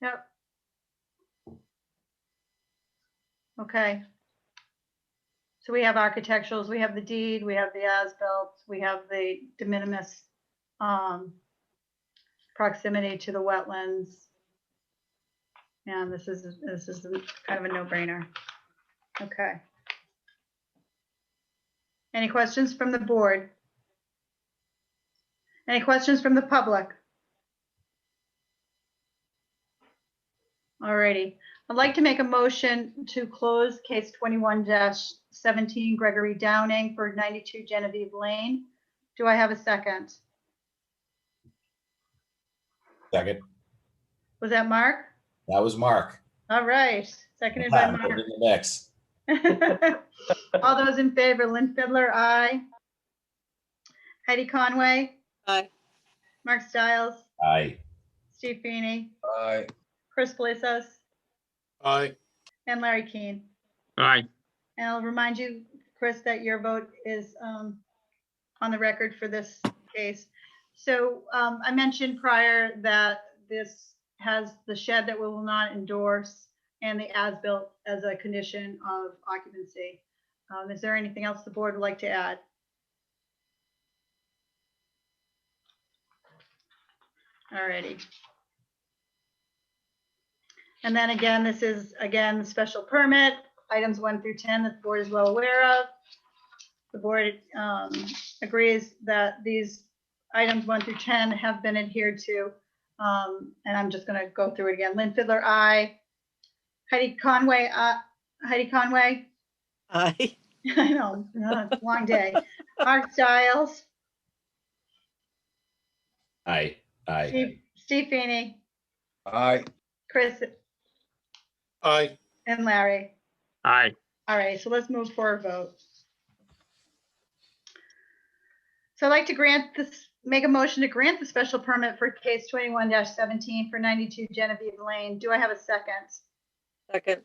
Yep. Okay. So we have architecturals, we have the deed, we have the as-built, we have the de minimis proximity to the wetlands. And this is kind of a no-brainer. Okay. Any questions from the board? Any questions from the public? All righty. I'd like to make a motion to close case 21-17 Gregory Downing for 92 Genevieve Lane. Do I have a second? Second. Was that Mark? That was Mark. All right. Seconded by Put Mark. it in the mix. All those in favor, Lynn Fiddler, aye. Heidi Conway, Aye. Mark Stiles, Aye. Steve Feeney, Aye. Chris Blazos, Aye. and Larry Keane. Aye. And I'll remind you, Chris, that your vote is on the record for this case. So I mentioned prior that this has the shed that we will not endorse and the as-built as a condition of occupancy. Is there anything else the board would like to add? All righty. And then again, this is, again, the special permit, items 1 through 10 that the board is well aware of. The board agrees that these items 1 through 10 have been adhered to. And I'm just going to go through it again. Lynn Fiddler, aye. Heidi Conway, Heidi Conway. Aye. I know, it's a long day. Mark Stiles, Aye. Aye. Steve Feeney, Aye. Chris, Aye. and Larry. Aye. All right, so let's move for a vote. So I'd like to grant this, make a motion to grant the special permit for case 21-17 for 92 Genevieve Lane. Do I have a second? Second.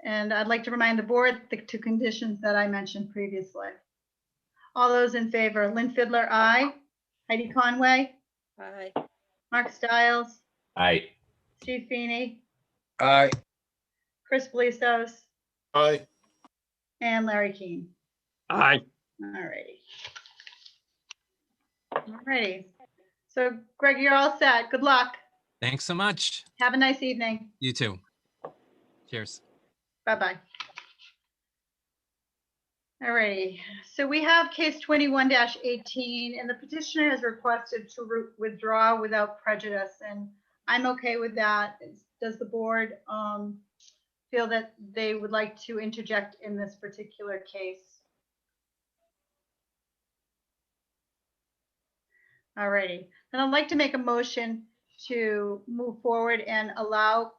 And I'd like to remind the board the two conditions that I mentioned previously. All those in favor, Lynn Fiddler, aye. Heidi Conway, Aye. Mark Stiles, Aye. Steve Feeney, Aye. Chris Blazos, Aye. and Larry Keane. Aye. All righty. All righty. So Greg, you're all set. Good luck. Thanks so much. Have a nice evening. You too. Cheers. Bye-bye. All righty. So we have case 21-18, and the petitioner has requested to withdraw without prejudice, and I'm okay with that. Does the board feel that they would like to interject in this particular case? All righty. Then I'd like to make a motion to move forward and allow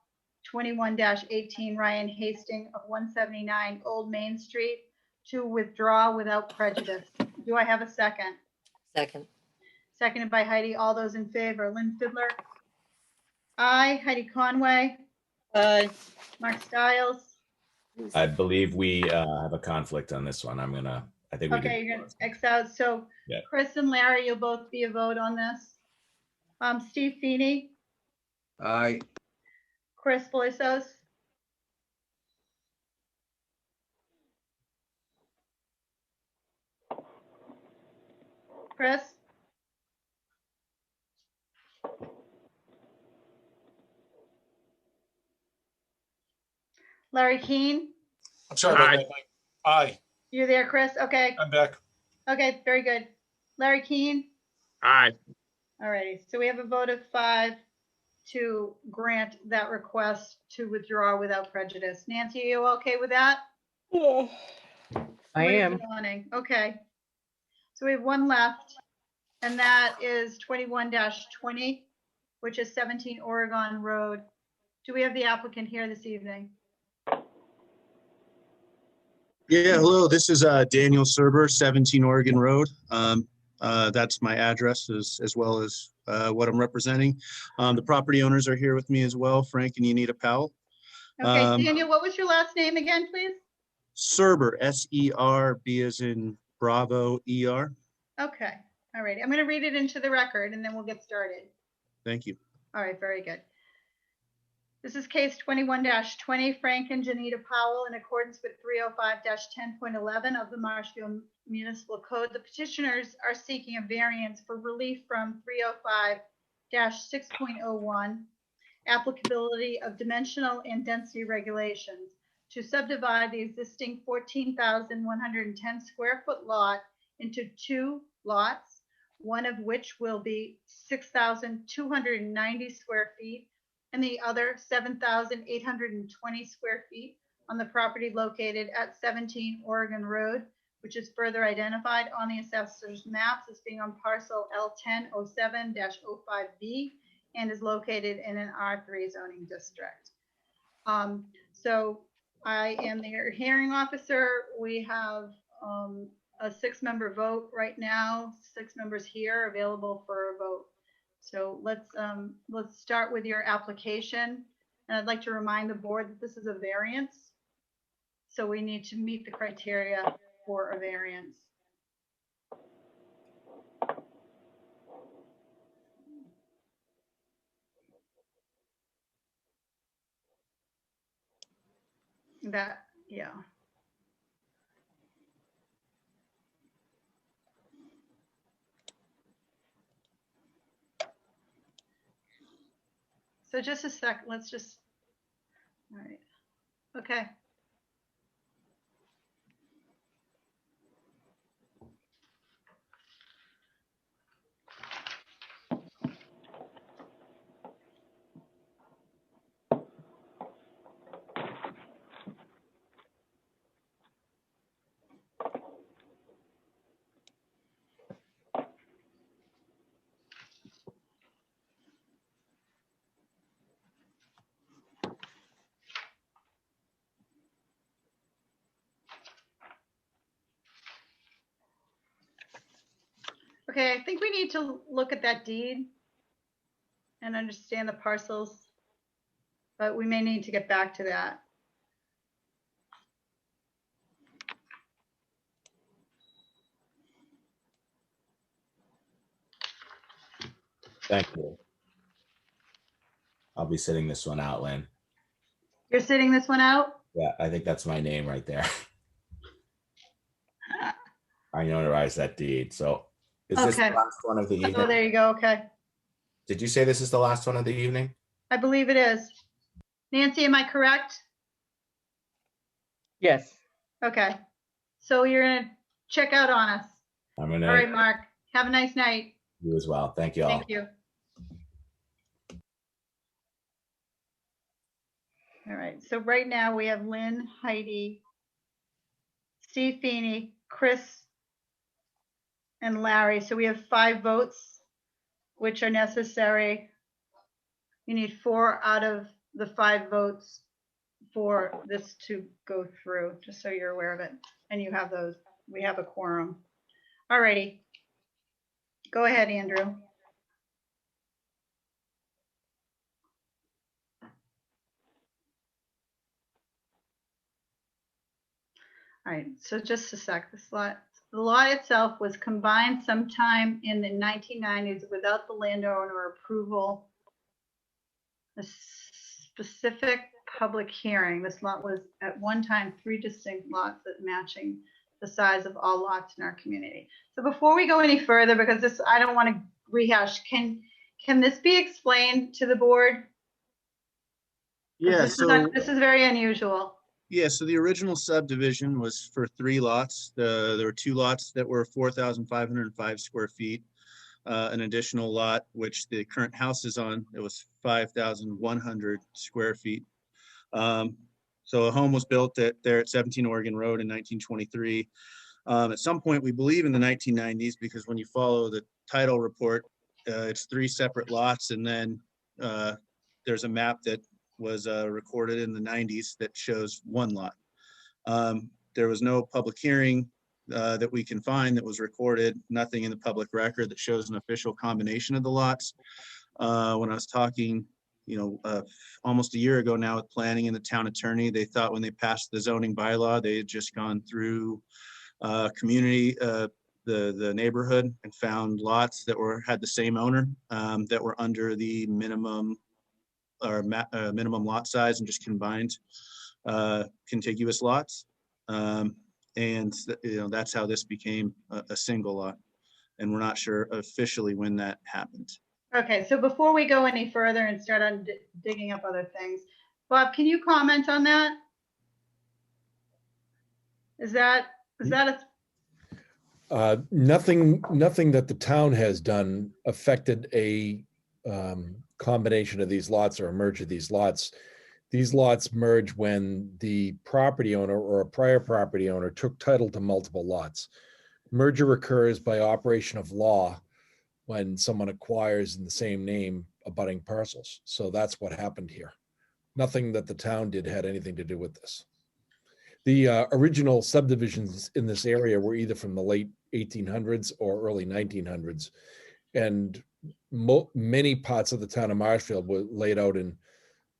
21-18 Ryan Hastings of 179 Old Main Street to withdraw without prejudice. Do I have a second? Second. Seconded by Heidi. All those in favor, Lynn Fiddler, Aye. Heidi Conway, Aye. Mark Stiles. I believe we have a conflict on this one. I think we Okay, did. you're gonna X out. So Yeah. Chris and Larry, you'll both be a vote on this. Steve Feeney, Aye. Chris Boisos, Chris, Larry Keane, I'm sorry about Aye. that. Mike. Aye, you there, Chris? Okay, I'm back. okay, very good. Larry Keane, Aye. all righty. So we have a vote of 5 to grant that request to withdraw without prejudice. Nancy, are you okay with that? I Somebody's am. yawning. Okay. So we have one left, and that is 21-20, which is 17 Oregon Road. Do we have the applicant here this evening? Yeah, hello, this is Daniel Serber, 17 Oregon Road. That's my address as well as what I'm representing. The property owners are here with me as well, Frank and Yanita Powell. Okay, Daniel, what was your last name again, please? Serber, S-E-R-B as in Bravo, E-R. Okay, all right. I'm going to read it into the record and then we'll get started. Thank you. All right, very good. This is case 21-20, Frank and Janita Powell, in accordance with 305-10.11 of the Marshfield Municipal Code. The petitioners are seeking a variance for relief from 305-6.01, applicability of dimensional and density regulations, to subdivide the existing 14,110 square foot lot into 2 lots, one of which will be 6,290 square feet and the other 7,820 square feet on the property located at 17 Oregon Road, which is further identified on the assessor's maps as being on parcel L1007-05B and is located in an R3 zoning district. So I am the hearing officer. We have a 6-member vote right now, 6 members here available for a vote. So let's start with your application. And I'd like to remind the board that this is a variance. So we need to meet the criteria for a variance. Yeah. So just a sec, let's just, all right, okay. Okay, I think we need to look at that deed and understand the parcels, but we may need to get back to that. Thank you. I'll be sitting this one out, Lynn. You're sitting this one out? Yeah, I think that's my name right there. I notarized that deed. So is this the Okay. last one of the Oh, evening? there you go, okay. Did you say this is the last one of the evening? I believe it is. Nancy, am I correct? Yes. Okay. So you're gonna check out on us. I'm All right, gonna Mark. Have a nice night. you as well. Thank you all. Thank you. All right, so right now we have Lynn, Heidi, Steve Feeney, Chris, and Larry. So we have 5 votes, which are necessary. You need 4 out of the 5 votes for this to go through, just so you're aware of it. And you have those, we have a quorum. All righty. Go ahead, Andrew. All right, so just a sec, the lot itself was combined sometime in the 1990s without the landowner approval. A specific public hearing. This lot was at one time 3 distinct lots that matching the size of all lots in our community. So before we go any further, because this, I don't want to rehash, can this be explained to the board? Yeah, This so, is very unusual. yeah, so the original subdivision was for 3 lots. There were 2 lots that were 4,505 square feet. An additional lot, which the current house is on, it was 5,100 square feet. So a home was built there at 17 Oregon Road in 1923. At some point, we believe in the 1990s, because when you follow the title report, it's 3 separate lots, and then there's a map that was recorded in the 90s that shows 1 lot. There was no public hearing that we can find that was recorded, nothing in the public record that shows an official combination of the lots. When I was talking, almost a year ago now with planning and the town attorney, they thought when they passed the zoning bylaw, they had just gone through community, the neighborhood, and found lots that had the same owner, that were under the minimum or minimum lot size, and just combined contiguous lots. And that's how this became a single lot. And we're not sure officially when that happened. Okay, so before we go any further and start on digging up other things, Bob, can you comment on that? Is that Nothing that the town has done affected a combination of these lots or a merge of these lots. These lots merge when the property owner or a prior property owner took title to multiple lots. Merger occurs by operation of law when someone acquires in the same name abutting parcels. So that's what happened here. Nothing that the town did had anything to do with this. The original subdivisions in this area were either from the late 1800s or early 1900s. And many parts of the town of Marshfield were laid out in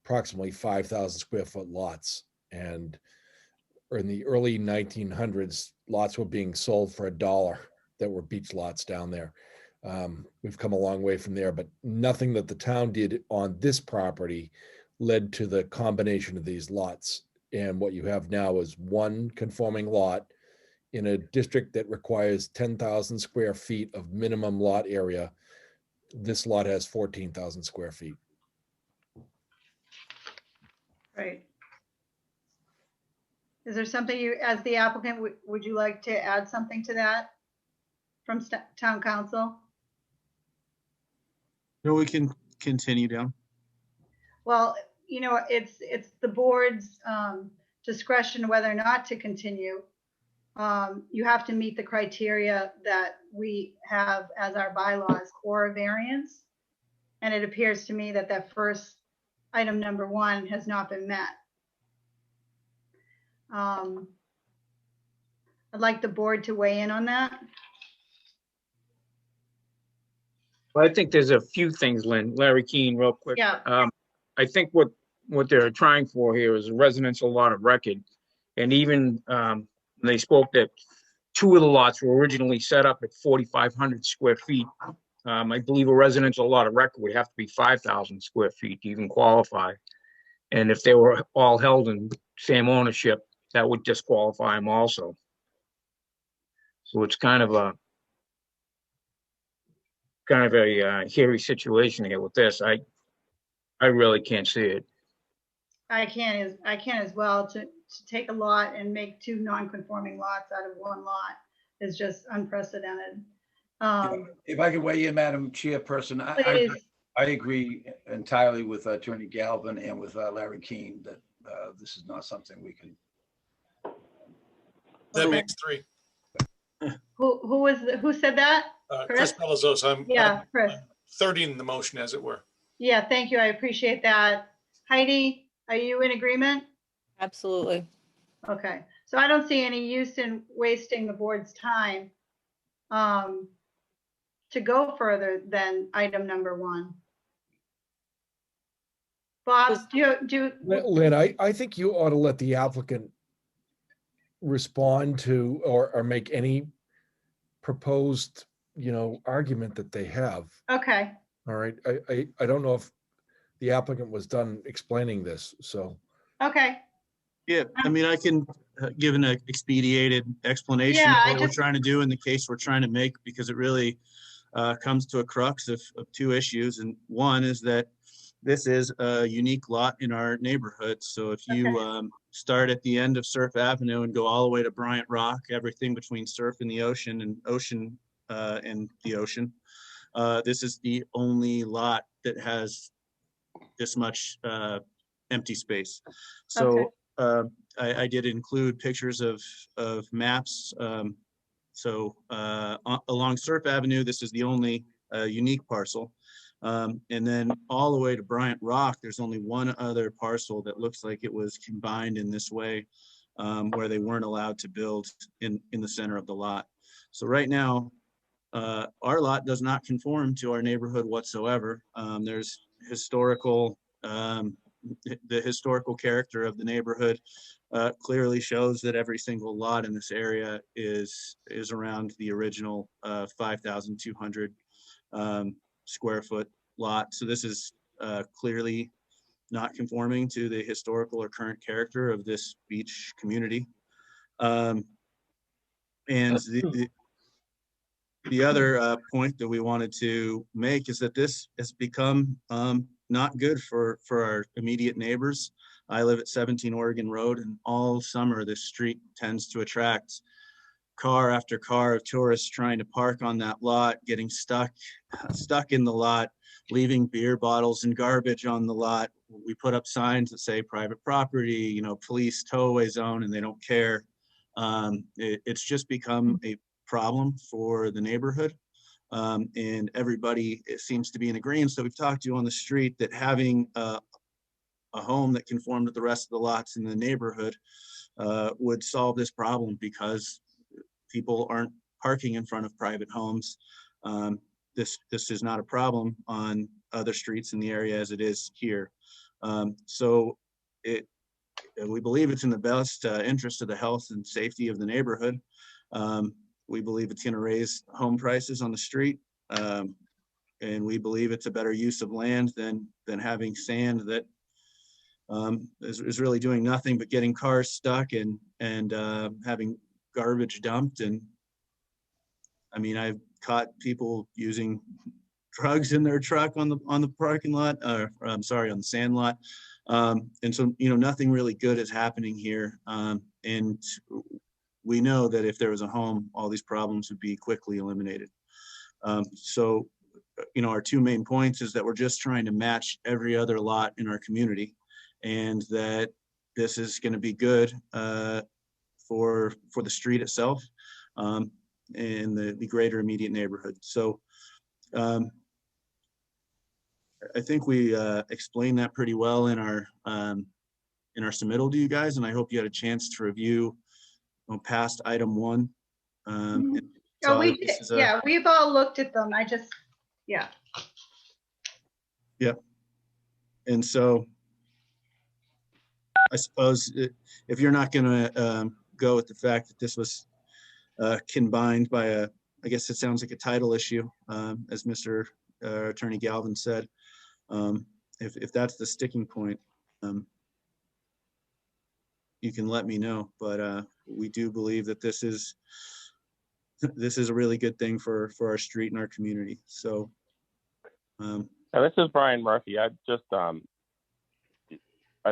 approximately 5,000 square foot lots. And in the early 1900s, lots were being sold for $1 that were beach lots down there. We've come a long way from there, but nothing that the town did on this property led to the combination of these lots. And what you have now is 1 conforming lot in a district that requires 10,000 square feet of minimum lot area. This lot has 14,000 square feet. right? Is there something you, as the applicant, would you like to add something to that from town council? No, we can continue down. Well, it's the board's discretion whether or not to continue. You have to meet the criteria that we have as our bylaws for a variance. And it appears to me that that first item number 1 has not been met. I'd like the board to weigh in on that. Well, I think there's a few things, Lynn. Larry Keane, real quick. Yeah. I think what they're trying for here is a residential lot of record. And even they spoke that 2 of the lots were originally set up at 4,500 square feet. I believe a residential lot of record would have to be 5,000 square feet to even qualify. And if they were all held in same ownership, that would disqualify them also. So it's kind of a hairy situation here with this. I really can't see it. I can as well. To take a lot and make 2 non-conforming lots out of 1 lot is just unprecedented. If I could weigh in, Madam Chairperson, I agree entirely with Attorney Galvin and with Larry Keane that this is not something we can. That makes 3. Who said that? Chris Pelazos, I'm Chris. 30ing the motion, as it were. Yeah, thank you. I appreciate that. Heidi, are you in agreement? Absolutely. Okay, so I don't see any use in wasting the board's time to go further than item number 1. Bob, do you? Lynn, I think you ought to let the applicant respond to or make any proposed, argument that they have. Okay. All right. I don't know if the applicant was done explaining this, so. Okay. Yeah, I mean, I can give an expedited explanation Yeah, of what we're trying to do in the case we're trying to make, because it really comes to a crux of two issues. And one is that this is a unique lot in our neighborhood. So if you start at the end of Surf Avenue and go all the way to Bryant Rock, everything between Surf and the ocean and ocean and the ocean, this is the only lot that has this much empty space. So I did include pictures of maps. Along Surf Avenue, this is the only unique parcel. And then all the way to Bryant Rock, there's only one other parcel that looks like it was combined in this way, where they weren't allowed to build in the center of the lot. So right now, our lot does not conform to our neighborhood whatsoever. There's historical, the historical character of the neighborhood clearly shows that every single lot in this area is around the original 5,200 square foot lot. So this is clearly not conforming to the historical or current character of this beach community. And the other point that we wanted to make is that this has become not good for our immediate neighbors. I live at 17 Oregon Road, and all summer this street tends to attract car after car of tourists trying to park on that lot, getting stuck in the lot, leaving beer bottles and garbage on the lot. We put up signs that say private property, police towaway zone, and they don't care. It's just become a problem for the neighborhood. And everybody seems to be in agreement. So we've talked to you on the street that having a home that conformed to the rest of the lots in the neighborhood would solve this problem, because people aren't parking in front of private homes. This is not a problem on other streets in the area as it is here. So we believe it's in the best interest of the health and safety of the neighborhood. We believe it's going to raise home prices on the street. And we believe it's a better use of land than having sand that is really doing nothing but getting cars stuck and having garbage dumped. And I mean, I've caught people using drugs in their truck on the parking lot, I'm sorry, on the sand lot. And so, nothing really good is happening here. And we know that if there was a home, all these problems would be quickly eliminated. So, our two main points is that we're just trying to match every other lot in our community, and that this is going to be good for the street itself and the greater immediate neighborhood. So I think we explained that pretty well in our submittal to you guys, and I hope you had a chance to review past item 1. Oh, we did. Yeah, we've all looked at them. Yeah. Yep. And so I suppose if you're not going to go with the fact that this was combined by I guess it sounds like a title issue, as Mr. Attorney Galvin said, if that's the sticking point, you can let me know. But we do believe that this is a really good thing for our street and our community. So. Now, this is Brian Murphy. I just, I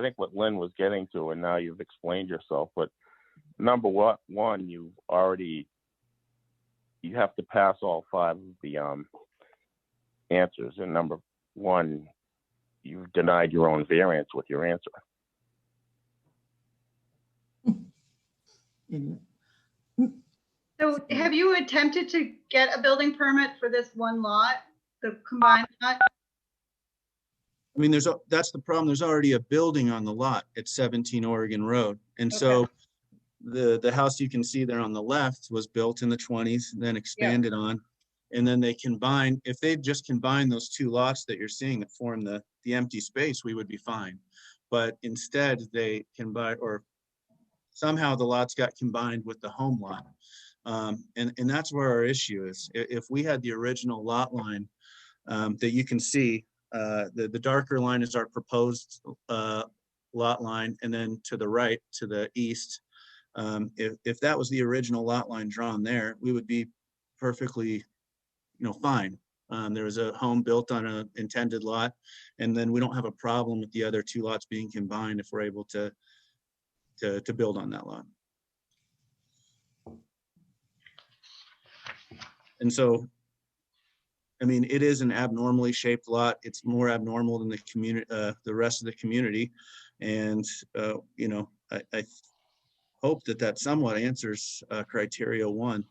think what Lynn was getting to, and now you've explained yourself, but number one, you have to pass all 5 of the answers. And number 1, you've denied your own variance with your answer. So have you attempted to get a building permit for this one lot, the combined lot? I mean, that's the problem. There's already a building on the lot at 17 Oregon Road. And so the house you can see there on the left was built in the 20s, then expanded on. And then they combine, if they just combine those 2 lots that you're seeing that form the empty space, we would be fine. But instead they combine, or somehow the lots got combined with the home lot. And that's where our issue is. If we had the original lot line that you can see, the darker line is our proposed lot line, and then to the right, to the east, if that was the original lot line drawn there, we would be perfectly, fine. There was a home built on an intended lot, and then we don't have a problem with the other two lots being combined if we're able to build on that lot. And so, I mean, it is an abnormally shaped lot. It's more abnormal than the community, the rest of the community. And, I hope that somewhat answers criteria 1.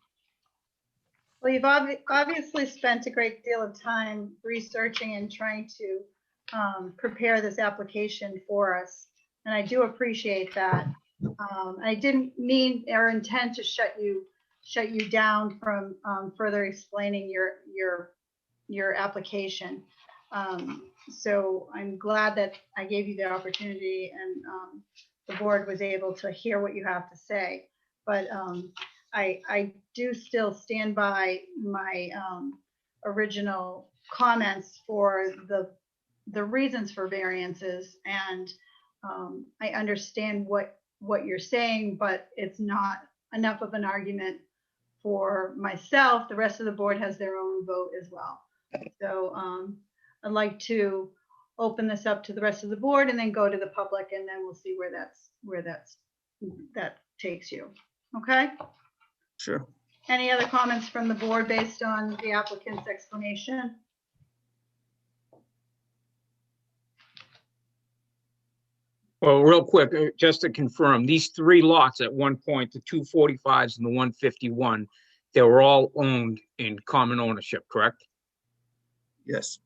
Well, you've obviously spent a great deal of time researching and trying to prepare this application for us, and I do appreciate that. I didn't mean or intend to shut you down from further explaining your application. So I'm glad that I gave you the opportunity and the board was able to hear what you have to say. But I do still stand by my original comments for the reasons for variances, and I understand what you're saying, but it's not enough of an argument for myself. The rest of the board has their own vote as well. So I'd like to open this up to the rest of the board and then go to the public, and then we'll see where that takes you. Okay? Sure. Any other comments from the board based on the applicant's explanation? Well, real quick, just to confirm, these 3 lots at one point, the 245s and the 151, they were all owned in common ownership, correct? Yes.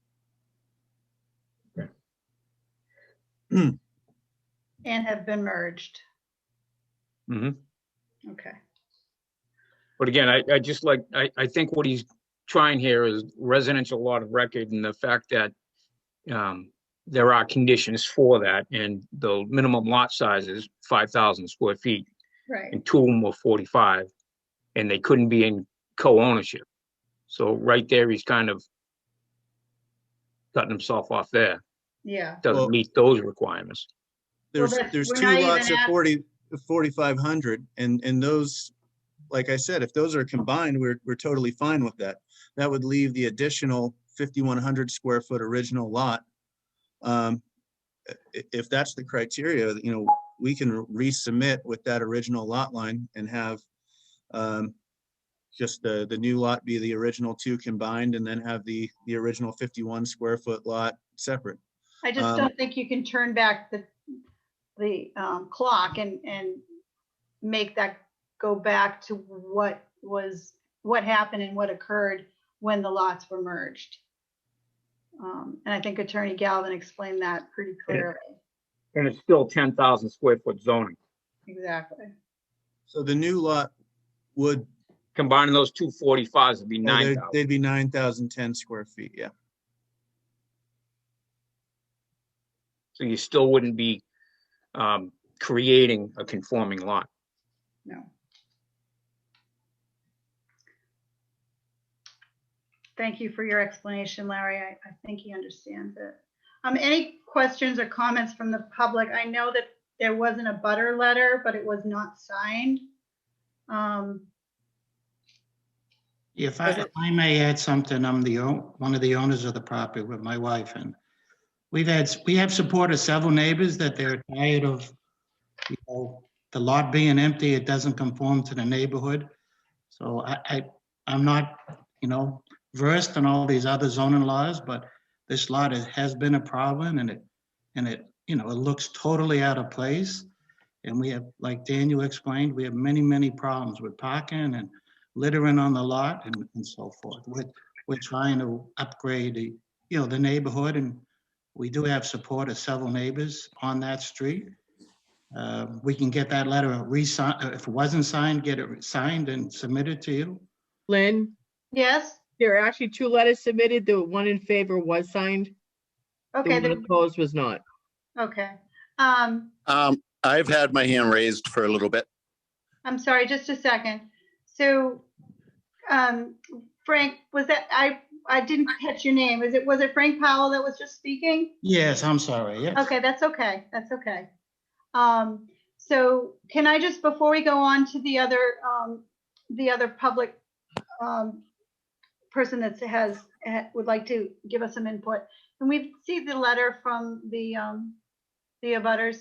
And have been merged. Mm-hmm. Okay. But again, I think what he's trying here is residential lot of record, and the fact that there are conditions for that, and the minimum lot size is 5,000 square feet. Right. And 2 of them were 45, and they couldn't be in co-ownership. So right there, he's kind of cutting himself off there. Yeah. Doesn't meet those requirements. There's 2 lots of 4,500, and those, like I said, if those are combined, we're totally fine with that. That would leave the additional 5,100 square foot original lot. If that's the criteria, we can resubmit with that original lot line and have just the new lot be the original 2 combined, and then have the original 51 square foot lot separate. I just don't think you can turn back the clock and make that go back to what happened and what occurred when the lots were merged. And I think Attorney Galvin explained that pretty clearly. And it's still 10,000 square foot zoning. Exactly. So the new lot would, combining those 245s would be 9,000. They'd be 9,010 square feet. Yeah. So you still wouldn't be creating a conforming lot. No. Thank you for your explanation, Larry. I think he understands it. Any questions or comments from the public? I know that there wasn't a butter letter, but it was not signed. If I may add something, I'm one of the owners of the property with my wife, and we have supported several neighbors that they're tired of, the lot being empty. It doesn't conform to the neighborhood. So I'm not, versed in all these other zoning laws, but this lot has been a problem, and it looks totally out of place. And we have, like Daniel explained, we have many problems with parking and littering on the lot and so forth. We're trying to upgrade the neighborhood, and we do have support of several neighbors on that street. We can get that letter re-signed. If it wasn't signed, get it signed and submitted to you. Lynn? Yes? There are actually 2 letters submitted. The one in favor was signed. Okay. The one opposed was not. Okay. I I've had my hand raised for a little bit. I'm sorry, just a second. So, Frank, was that, I didn't catch your name. Was it Frank Powell that was just speaking? Yes, I'm sorry, yes. Okay, that's okay. That's okay. So can I just, before we go on to the other public person that would like to give us some input, can we see the letter from the abutters?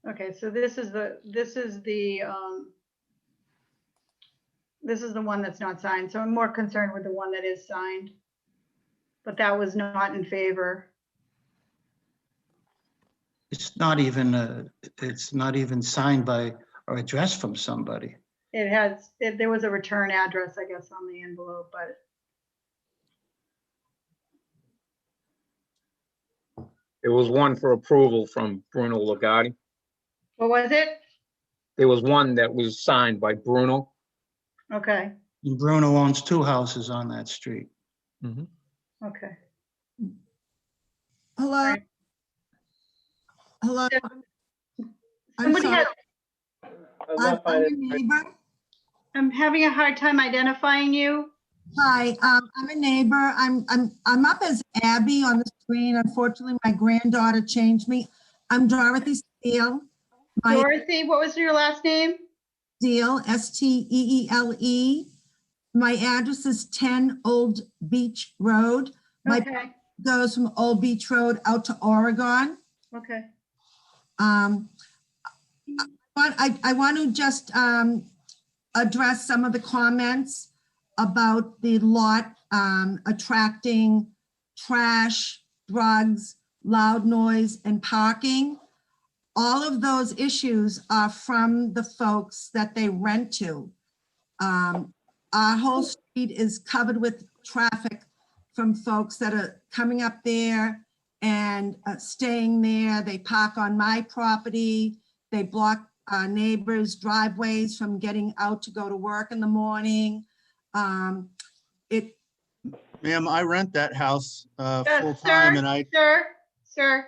Okay, so this is the one that's not signed. So I'm more concerned with the one that is signed, but that was not in favor. It's not even signed by or addressed from somebody. There was a return address, I guess, on the envelope, but There was one for approval from Bruno Lagarde. what was it? There was one that was signed by Bruno. Okay, And Bruno owns 2 houses on that street. okay. Hello? Right. Hello? I'm Somebody sorry. has, I'm your neighbor. I'm having a hard time identifying you. Hi, I'm a neighbor. I'm up as Abby on the screen. Unfortunately, my granddaughter changed me. I'm Dorothy Steele. Dorothy, what was your last name? Steele, Steele. My address is 10 Old Beach Road. My Okay, goes from Old Beach Road out to Oregon. okay. I want to just address some of the comments about the lot attracting trash, drugs, loud noise, and parking. All of those issues are from the folks that they rent to. Our whole street is covered with traffic from folks that are coming up there and staying there. They park on my property. They block neighbors' driveways from getting out to go to work in the morning. Ma'am, I rent that house full time and I. Sir,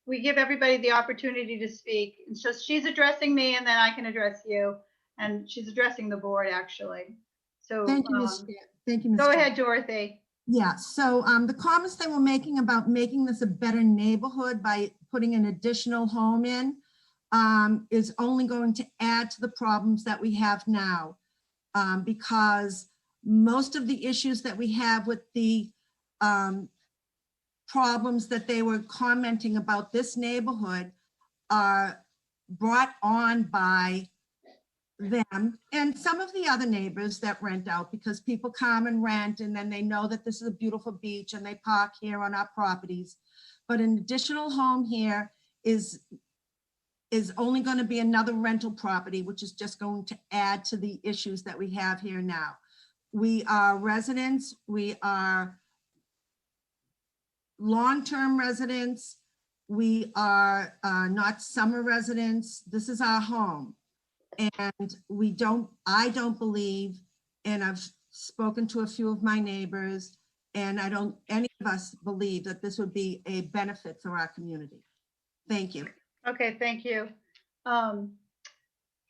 we give everybody the opportunity to speak. It's just she's addressing me and then I can address you. And she's addressing the board, actually. So Thank you, Ms. Thank you, Ms. go Chair. ahead, Dorothy. Yeah, so the comments they were making about making this a better neighborhood by putting an additional home in is only going to add to the problems that we have now. Because most of the issues that we have with the problems that they were commenting about this neighborhood are brought on by them and some of the other neighbors that rent out, because people come and rent and then they know that this is a beautiful beach and they park here on our properties. But an additional home here is only going to be another rental property, which is just going to add to the issues that we have here now. We are residents, we are long-term residents, we are not summer residents. This is our home. And I don't believe, and I've spoken to a few of my neighbors, and any of us believe that this would be a benefit for our community. Thank you. Okay, thank you.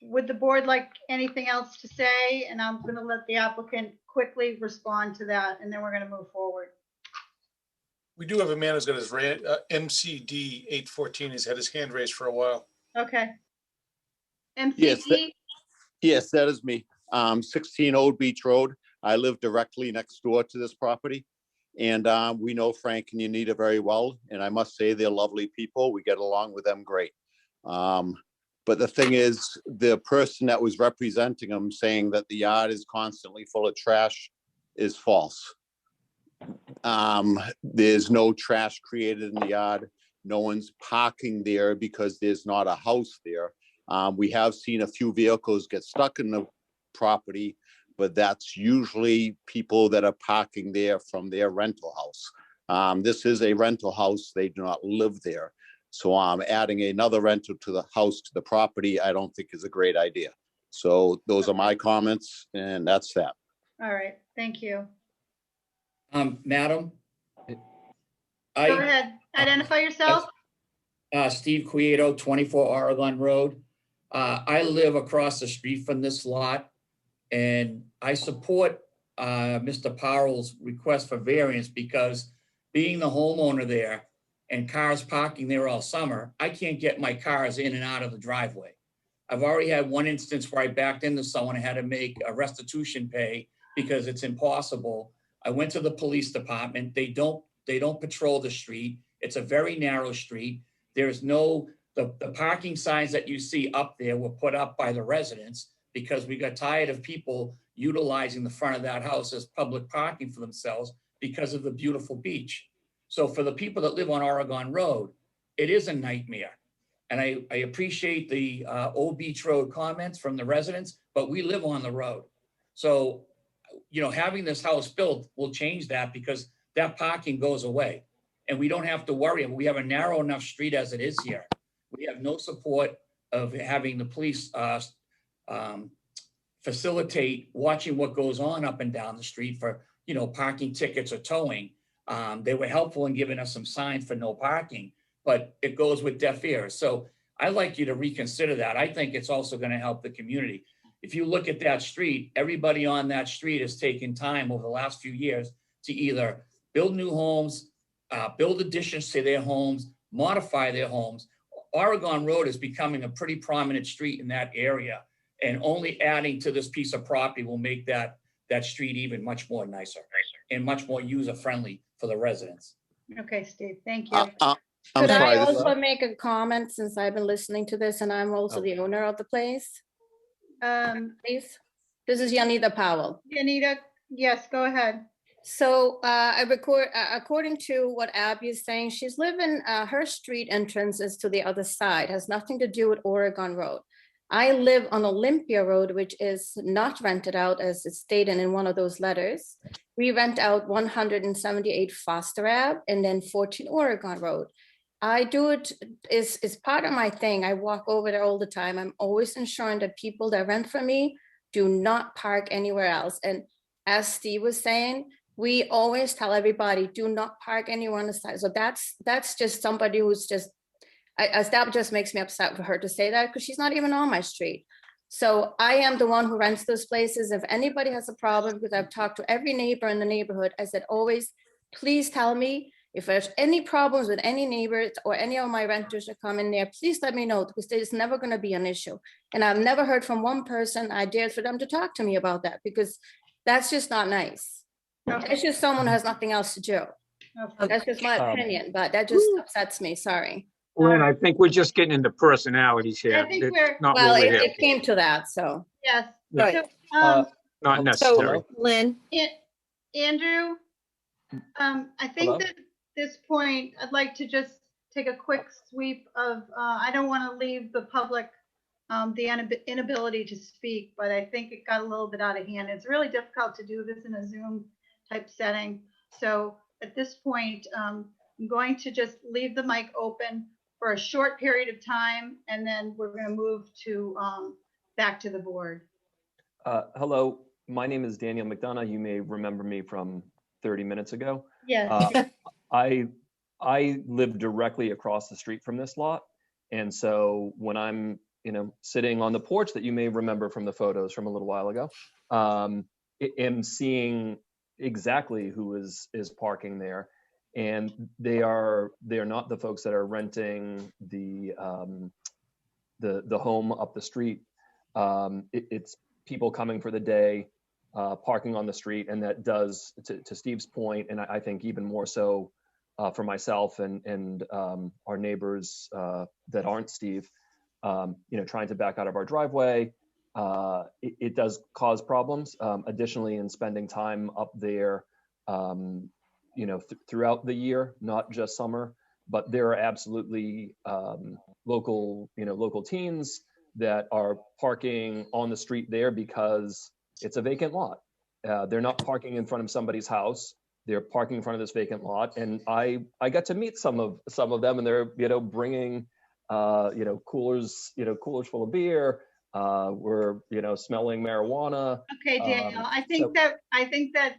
Would the board like anything else to say? And I'm going to let the applicant quickly respond to that, and then we're going to move forward. We do have a man who's got his MCD 814. He's had his hand raised for a while. Okay. MCD? Yes, that is me. 16 Old Beach Road. I live directly next door to this property. And we know Frank and Yanita very well. And I must say they're lovely people. We get along with them great. But the thing is, the person that was representing them saying that the yard is constantly full of trash is false. There's no trash created in the yard. No one's parking there because there's not a house there. We have seen a few vehicles get stuck in the property, but that's usually people that are parking there from their rental house. This is a rental house. They do not live there. So adding another rental to the house, to the property, I don't think is a great idea. So those are my comments, and that's that. All right, thank you. Madam? Go ahead, identify yourself. Steve Quieto, 24 Oregon Road. I live across the street from this lot, and I support Mr. Powell's request for variance because being the homeowner there and cars parking there all summer, I can't get my cars in and out of the driveway. I've already had one instance where I backed into someone and had to make a restitution pay because it's impossible. I went to the police department. They don't patrol the street. It's a very narrow street. There's no, the parking signs that you see up there were put up by the residents because we got tired of people utilizing the front of that house as public parking for themselves because of the beautiful beach. So for the people that live on Oregon Road, it is a nightmare. And I appreciate the Old Beach Road comments from the residents, but we live on the road. So, you know, having this house built will change that because that parking goes away. And we don't have to worry. We have a narrow enough street as it is here. We have no support of having the police facilitate watching what goes on up and down the street for, you know, parking tickets or towing. They were helpful in giving us some signs for no parking, but it goes with deaf ears. So I'd like you to reconsider that. I think it's also going to help the community. If you look at that street, everybody on that street has taken time over the last few years to either build new homes, build additions to their homes, modify their homes. Oregon Road is becoming a pretty prominent street in that area, and only adding to this piece of property will make that street even much more nicer and much more user-friendly for the residents. Okay, Steve, thank you. Could I also make a comment since I've been listening to this and I'm also the owner of the place? Please. This is Yanita Powell. Yanita, yes, go ahead. So according to what Abby is saying, she's living, her street entrance is to the other side, has nothing to do with Oregon Road. I live on Olympia Road, which is not rented out as it's stated in one of those letters. We rent out 178 Foster Ave and then 14 Oregon Road. I do it, is part of my thing. I walk over there all the time. I'm always ensuring that people that rent from me do not park anywhere else. And as Steve was saying, we always tell everybody, do not park anywhere on the side. So that's just somebody who's just, that just makes me upset for her to say that because she's not even on my street. So I am the one who rents those places. If anybody has a problem, because I've talked to every neighbor in the neighborhood, I said, always, please tell me if there's any problems with any neighbors or any of my renters that come in there, please let me know because there's never going to be an issue. And I've never heard from one person I dared for them to talk to me about that because that's just not nice. Okay. It's just someone who has nothing else to do. Okay. That's just my opinion, but that just upsets me. Sorry. Lynn, I think we're just getting into personalities here. I think we're, well, it came to that, so. Yes. Right. So, Not necessary. So, Lynn. Andrew, I think Hello? that at this point, I'd like to just take a quick sweep of, I don't want to leave the public the inability to speak, but I think it got a little bit out of hand. It's really difficult to do this in a Zoom type setting. So at this point, I'm going to just leave the mic open for a short period of time, and then we're going to move to back to the board. Hello, my name is Daniel McDonough. You may remember me from 30 minutes ago. Yes. I live directly across the street from this lot. And so when I'm, sitting on the porch that you may remember from the photos from a little while ago, am seeing exactly who is parking there. And they are not the folks that are renting the home up the street. It's people coming for the day, parking on the street, and that does, to Steve's point, and I think even more so for myself and our neighbors that aren't Steve, trying to back out of our driveway, it does cause problems. Additionally, in spending time up there, throughout the year, not just summer, but there are absolutely local teens that are parking on the street there because It's a vacant lot. They're not parking in front of somebody's house. They're parking in front of this vacant lot. And I got to meet some of them, and they're, you know, bringing, coolers full of beer. We're, you know, smelling marijuana. Okay, Daniel, I so- think that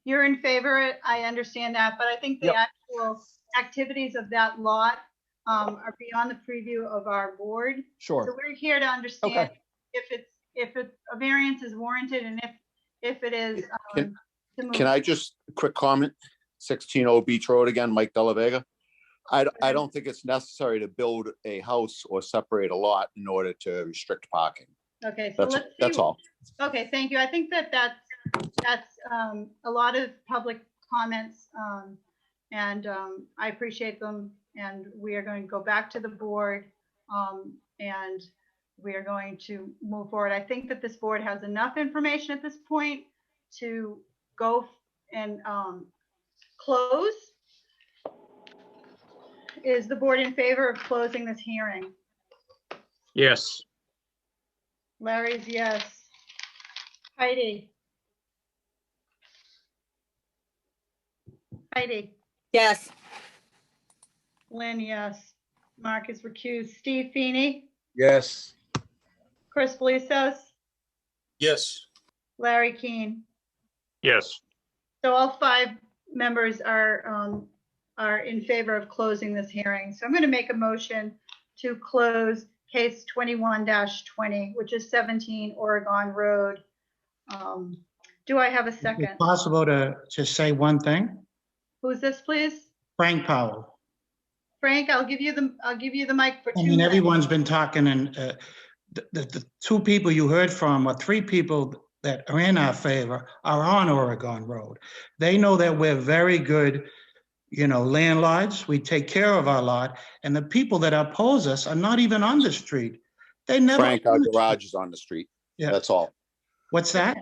you're in favor. I understand that, but I think the Yep. actual activities of that lot are beyond the preview of our board. Sure. So we're here to understand Okay. if a variance is warranted, and if it is. Can- to move Can I just, quick comment? 16 Old Beach Road again, Mike Della Vega. I don't think it's necessary to build a house or separate a lot in order to restrict parking. Okay, so let's see. That's all. Okay, thank you. I think that's a lot of public comments, and I appreciate them. And we are going to go back to the board, and we are going to move forward. I think that this board has enough information at this point to go and close. Is the board in favor of closing this hearing? Yes. Larry's yes. Heidi? Heidi? Yes. Lynn, yes. Marcus recused. Steve Feeney? Yes. Chris Belisos? Yes. Larry Keane? Yes. So all 5 members are in favor of closing this hearing. So I'm going to make a motion to close case 21-20, which is 17 Oregon Road. Do I have a It's second? possible to just say one thing? Who's this, please? Frank Powell. Frank, I'll give you the mic for 2 I mean, minutes. everyone's been talking, and the 2 people you heard from, or 3 people that are in our favor, are on Oregon Road. They know that we're very good, landlords. We take care of our lot, and the people that oppose us are not even on the street. They never. Frank, our garage is on the street. Yeah. That's all. What's that?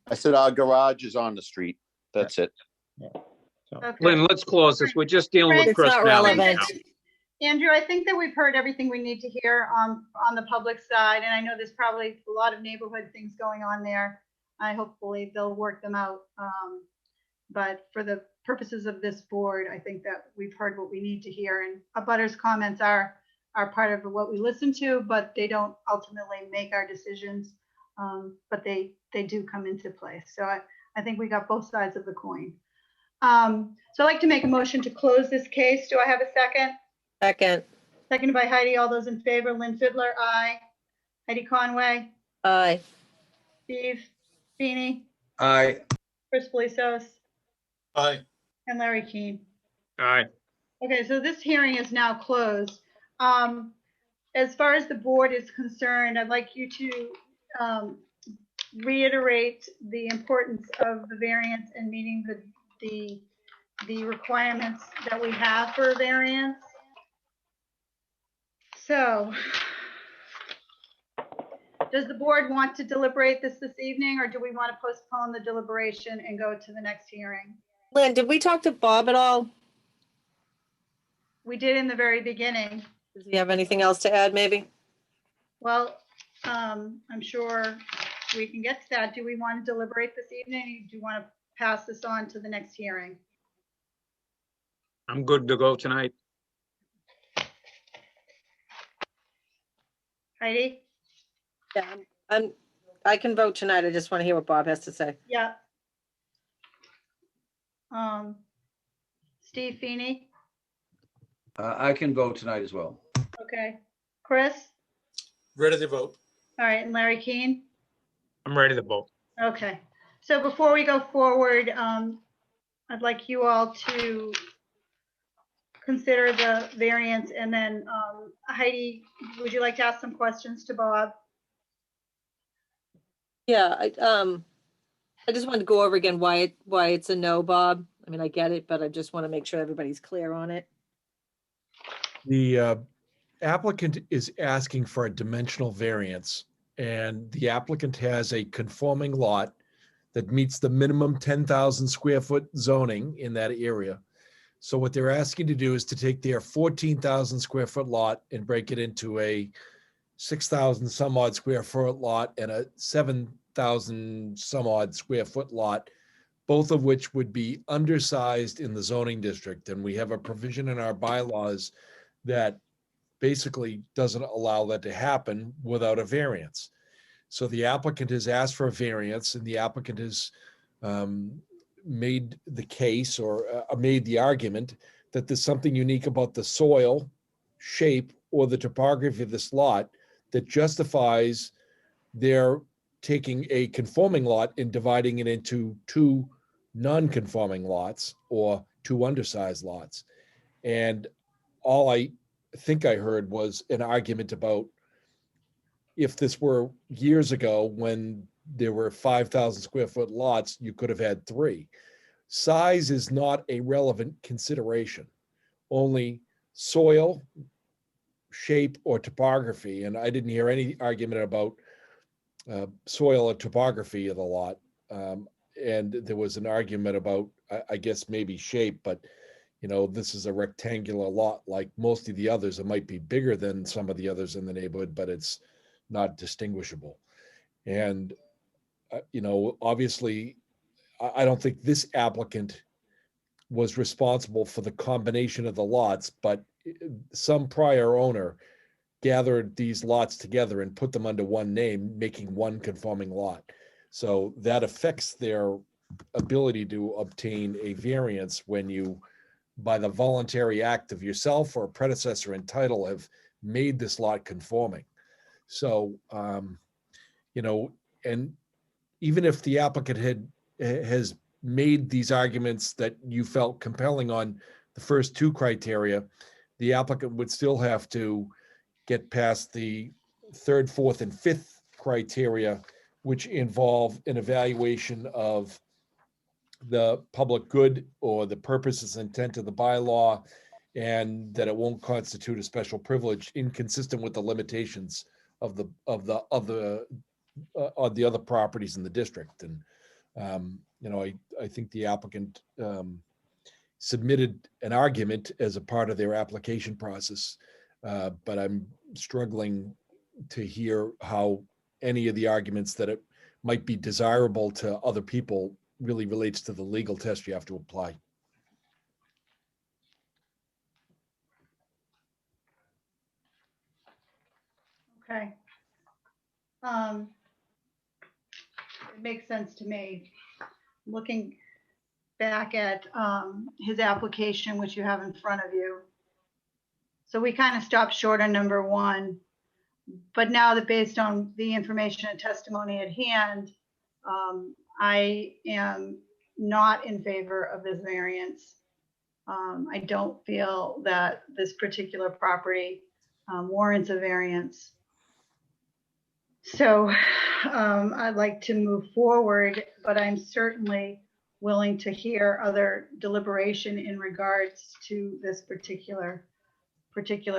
I said our garage is on the street. That's it. Okay. Lynn, let's close this. We're just dealing with Frank, Chris it's not now. relevant. Andrew, I think that we've heard everything we need to hear on the public side, and I know there's probably a lot of neighborhood things going on there. Hopefully they'll work them out. But for the purposes of this board, I think that we've heard what we need to hear, and abutters' comments are part of what we listen to, but they don't ultimately make our decisions. But they do come into play. So I think we got both sides of the coin. So I'd like to make a motion to close this case. Do I have a second? Second. Seconded by Heidi. All those in favor, Lynn Fiddler, aye. Heidi Conway, Aye. Steve Feeney, Aye. Chris Belisos, Aye. and Larry Keane. Aye. Okay, so this hearing is now closed. As far as the board is concerned, I'd like you to reiterate the importance of the variance and meeting the requirements that we have for a variance. So, does the board want to deliberate this evening, or do we want to postpone the deliberation and go to the next hearing? Lynn, did we talk to Bob at all? We did in the very beginning. Does he have anything else to add, maybe? Well, I'm sure we can get to that. Do we want to deliberate this evening? Do you want to pass this on to the next hearing? I'm good to go tonight. Heidi? Yeah, I can vote tonight. I just want to hear what Bob has to say. Yeah. Steve Feeney? I can vote tonight as well. Okay. Chris? Ready to vote. All right, and Larry Keane? I'm ready to vote. Okay. So before we go forward, I'd like you all to consider the variance, and then Heidi, would you like to ask some questions to Bob? Yeah, I just wanted to go over again why it's a no, Bob. I mean, I get it, but I just want to make sure everybody's clear on it. The applicant is asking for a dimensional variance, and the applicant has a conforming lot that meets the minimum 10,000 square foot zoning in that area. So what they're asking to do is to take their 14,000 square foot lot and break it into a 6,000 some odd square foot lot and a 5,000 some odd square foot lot, both of which would be undersized in the zoning district. And we have a provision in our bylaws that basically doesn't allow that to happen without a variance. So the applicant has asked for a variance, and the applicant has made the case or made the argument that there's something unique about the soil, shape, or the topography of this lot that justifies their taking a conforming lot and dividing it into two non-conforming lots or two undersized lots. And all I think I heard was an argument about if this were years ago when there were 5,000 square foot lots, you could have had three. Size is not a relevant consideration, only soil, shape, or topography. And I didn't hear any argument about soil or topography of the lot. And there was an argument about, I guess, maybe shape, but you know, this is a rectangular lot like most of the others. It might be bigger than some of the others in the neighborhood, but it's not distinguishable. And, you know, obviously, I don't think this applicant was responsible for the combination of the lots, but some prior owner gathered these lots together and put them under one name, making one conforming lot. So that affects their ability to obtain a variance when you, by the voluntary act of yourself or a predecessor in title, have made this lot conforming. So, you know, and even if the applicant has made these arguments that you felt compelling on the first two criteria, the applicant would still have to get past the third, fourth, and fifth criteria, which involve an evaluation of the public good or the purposes and intent of the bylaw, and that it won't constitute a special privilege inconsistent with the limitations of the other properties in the district. And you know, I think the applicant submitted an argument as a part of their application process, but I'm struggling to hear how any of the arguments that it might be desirable to other people really relates to the legal test you have to apply. Okay. It makes sense to me. Looking back at his application, which you have in front of you. So we kind of stopped short on number one, but now that based on the information and testimony at hand, I am not in favor of this variance. I don't feel that this particular property warrants a variance. So I'd like to move forward, but I'm certainly willing to hear other deliberation in regards to this particular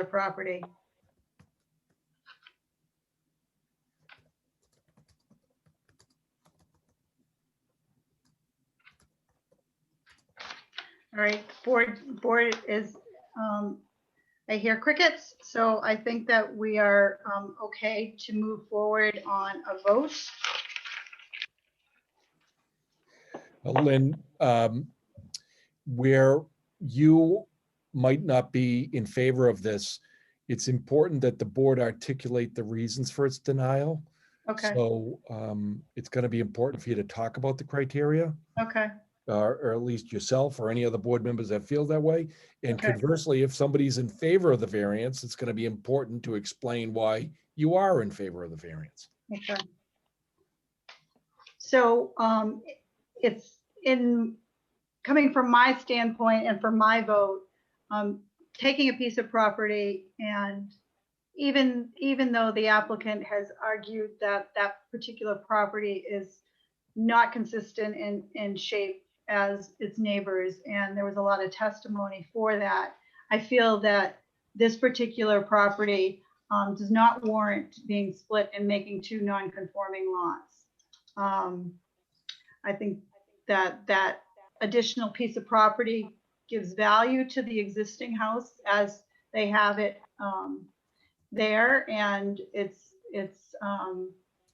property. All right, board is, I hear crickets, so I think that we are okay to move forward on a vote. Lynn, where you might not be in favor of this, it's important that the board articulate the reasons for its denial. Okay. So it's going to be important for you to talk about the criteria. Okay. Or at least yourself or any other board members that feel that way. And Okay. conversely, if somebody's in favor of the variance, it's going to be important to explain why you are in favor of the variance. Okay. So it's in coming from my standpoint and from my vote, taking a piece of property, and even though the applicant has argued that that particular property is not consistent in shape as its neighbors, and there was a lot of testimony for that, I feel that this particular property does not warrant being split and making two non-conforming lots. I think that that additional piece of property gives value to the existing house as they have it there, and it's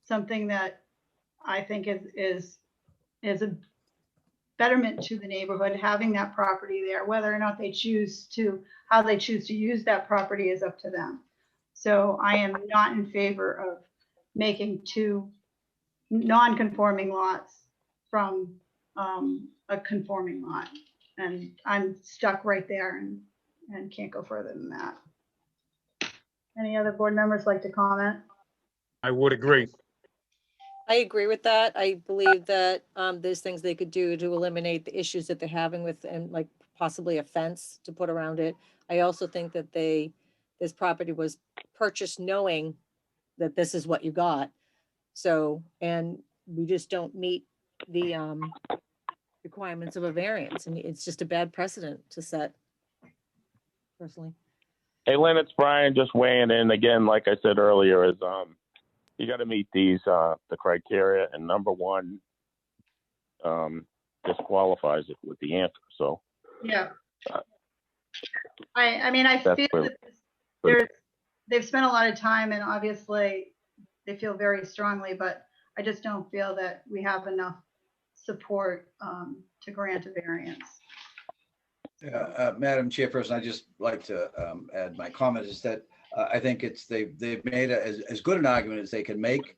something that I think is a betterment to the neighborhood, having that property there. Whether or not they choose to, how they choose to use that property is up to them. So I am not in favor of making 2 non-conforming lots from a conforming lot. And I'm stuck right there and can't go further than that. Any other board members like to comment? I would agree. I agree with that. I believe that there's things they could do to eliminate the issues that they're having with, and like possibly a fence to put around it. I also think that this property was purchased knowing that this is what you got. So, and we just don't meet the requirements of a variance. I mean, it's just a bad precedent to set, personally. Hey, Lynn, it's Brian just weighing in again. Like I said earlier, is you got to meet these the criteria, and number 1 disqualifies it with the answer. So Yeah. I mean, I that's feel where- that they've spent a lot of time, and obviously they feel very strongly, but I just don't feel that we have enough support to grant a variance. Madam Chairperson, I just like to add my comment is that I think they've made as good an argument as they can make.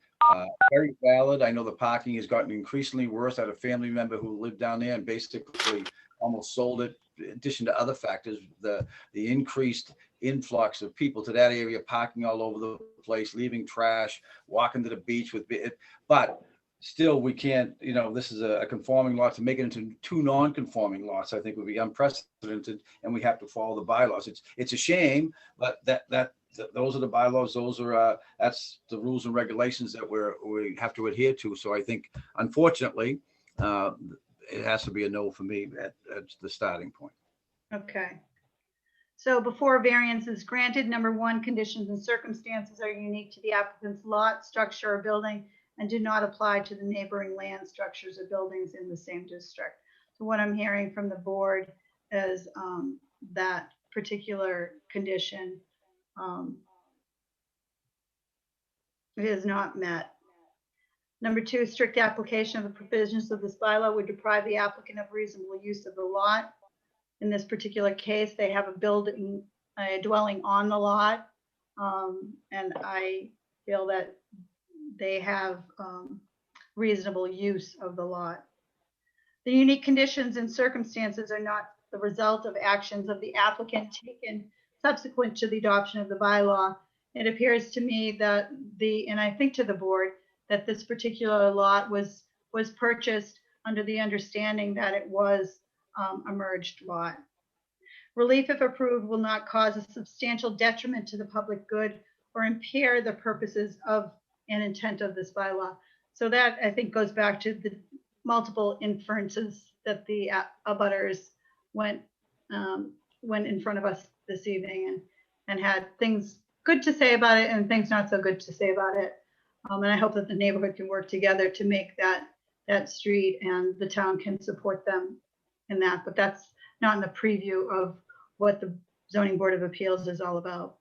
Very valid. I know the parking has gotten increasingly worse. I had a family member who lived down there and basically almost sold it. In addition to other factors, the increased influx of people to that area, parking all over the place, leaving trash, walking to the beach with it. But still, we can't, this is a conforming lot. To make it into 2 non-conforming lots, I think would be unprecedented, and we have to follow the bylaws. It's a shame, but those are the bylaws. Those are that's the rules and regulations that we have to adhere to. So I think, unfortunately, it has to be a no for me at the starting point. Okay. So before variance is granted, number 1, conditions and circumstances are unique to the applicant's lot, structure, or building, and do not apply to the neighboring land, structures, or buildings in the same district. So what I'm hearing from the board is that particular condition is not met. Number 2, strict application of the provisions of this bylaw would deprive the applicant of reasonable use of the lot. In this particular case, they have a dwelling on the lot, and I feel that they have reasonable use of the lot. The unique conditions and circumstances are not the result of actions of the applicant taken subsequent to the adoption of the bylaw. It appears to me that and I think to the board, that this particular lot was purchased under the understanding that it was a merged lot. Relief, if approved, will not cause a substantial detriment to the public good or impair the purposes of and intent of this bylaw. So that, I think, goes back to the multiple inferences that the abutters went in front of us this evening and had things good to say about it and things not so good to say about it. And I hope that the neighborhood can work together to make that street, and the town can support them in that. But that's not in the preview of what the Zoning Board of Appeals is all about.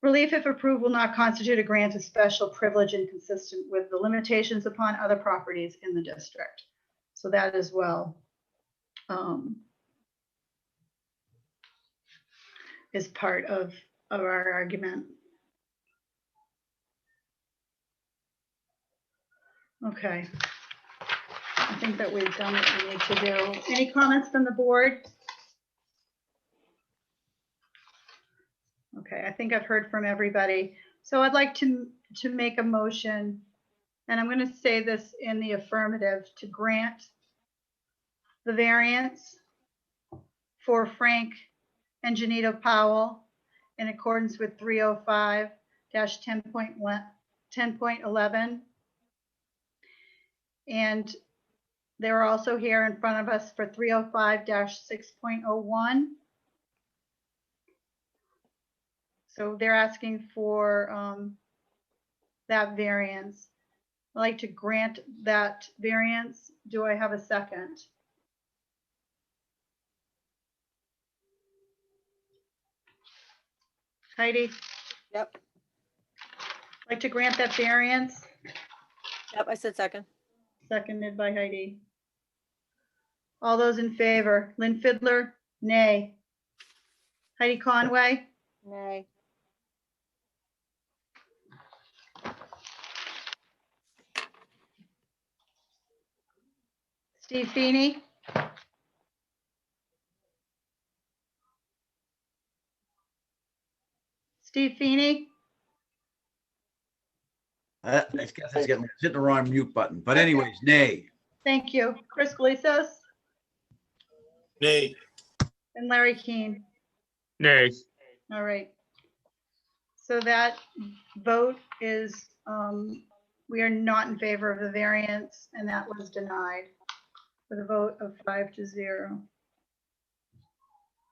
Relief, if approved, will not constitute a grant of special privilege inconsistent with the limitations upon other properties in the district. So that as well is part of our argument. Okay. I think that we've done what we need to do. Any comments from the board? Okay, I think I've heard from everybody. So I'd like to make a motion, and I'm going to say this in the affirmative, to grant the variance for Frank and Janito Powell in accordance with 305-10.11. And they're also here in front of us for 305-6.01. So they're asking for that variance. I'd like to grant that variance. Do I have a second? Heidi? Yep. I'd like to grant that variance. Yep, I said second. Seconded by Heidi. All those in favor, Lynn Fiddler, nay. Heidi Conway, Nay. Steve Feeney. Steve Feeney, I guess it's hitting the wrong mute button, but anyways, nay. thank you. Chris Glessos Nay. and Larry Keane. Nay. All right. So that vote is, we are not in favor of the variance, and that was denied with a vote of 5-0.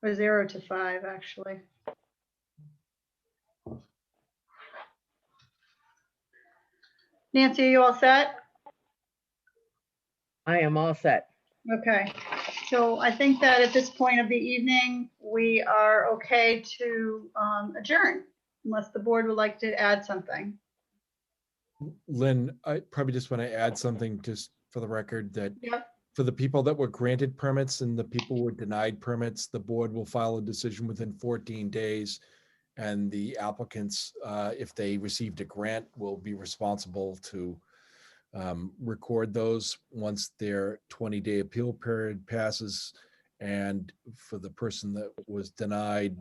Or 0-5, actually. Nancy, are you all set? I am all set. Okay, so I think that at this point of the evening, we are okay to adjourn, unless the board would like to add something. Lynn, I probably just want to add something just for the record that Yep. for the people that were granted permits and the people who were denied permits, the board will file a decision within 14 days. And the applicants, if they received a grant, will be responsible to record those once their 20-day appeal period passes. And for the person that was denied,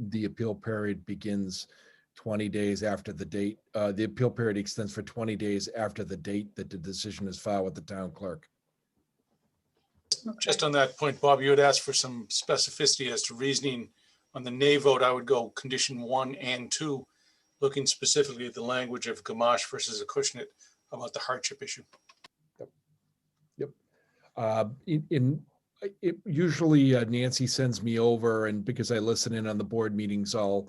the appeal period begins 20 days after the date. The appeal period extends for 20 days after the date that the decision is filed with the town clerk. Just on that point, Bob, you had asked for some specificity as to reasoning. On the nay vote, I would go condition 1 and 2, looking specifically at the language of Gamache versus Acushnet about the hardship issue. Usually Nancy sends me over, and because I listen in on the board meetings, I'll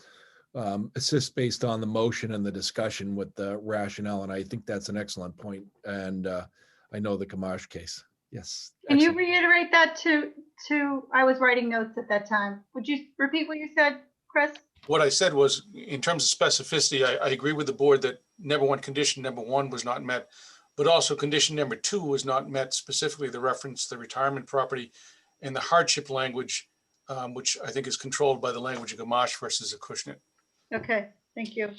assist based on the motion and the discussion with the rationale. And I think that's an excellent point. And I know the Gamache case. Yes. Can you excellent. reiterate that to, I was writing notes at that time. Would you repeat what you said, Chris? What I said was, in terms of specificity, I agree with the board that condition number 1 was not met, but also condition number 2 was not met, specifically the reference to the retirement property and the hardship language, which I think is controlled by the language of Gamache versus Acushnet. Okay, thank you.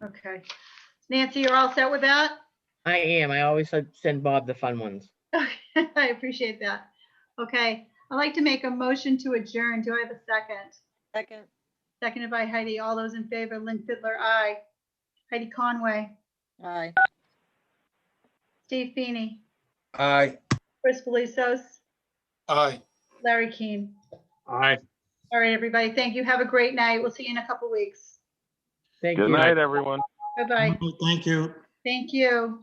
Okay. Nancy, you're all set with that? I am. I always send Bob the fun ones. I appreciate that. Okay, I'd like to make a motion to adjourn. Do I have a second? Second. Seconded by Heidi. All those in favor, Lynn Fiddler, aye. Heidi Conway, Aye. Steve Feeney, Aye. Chris Felizos, Aye. Larry Keane. Aye. All right, everybody. Thank you. Have a great night. We'll see you in a couple weeks. Thank Good you. night, everyone. Bye-bye. Thank you. Thank you.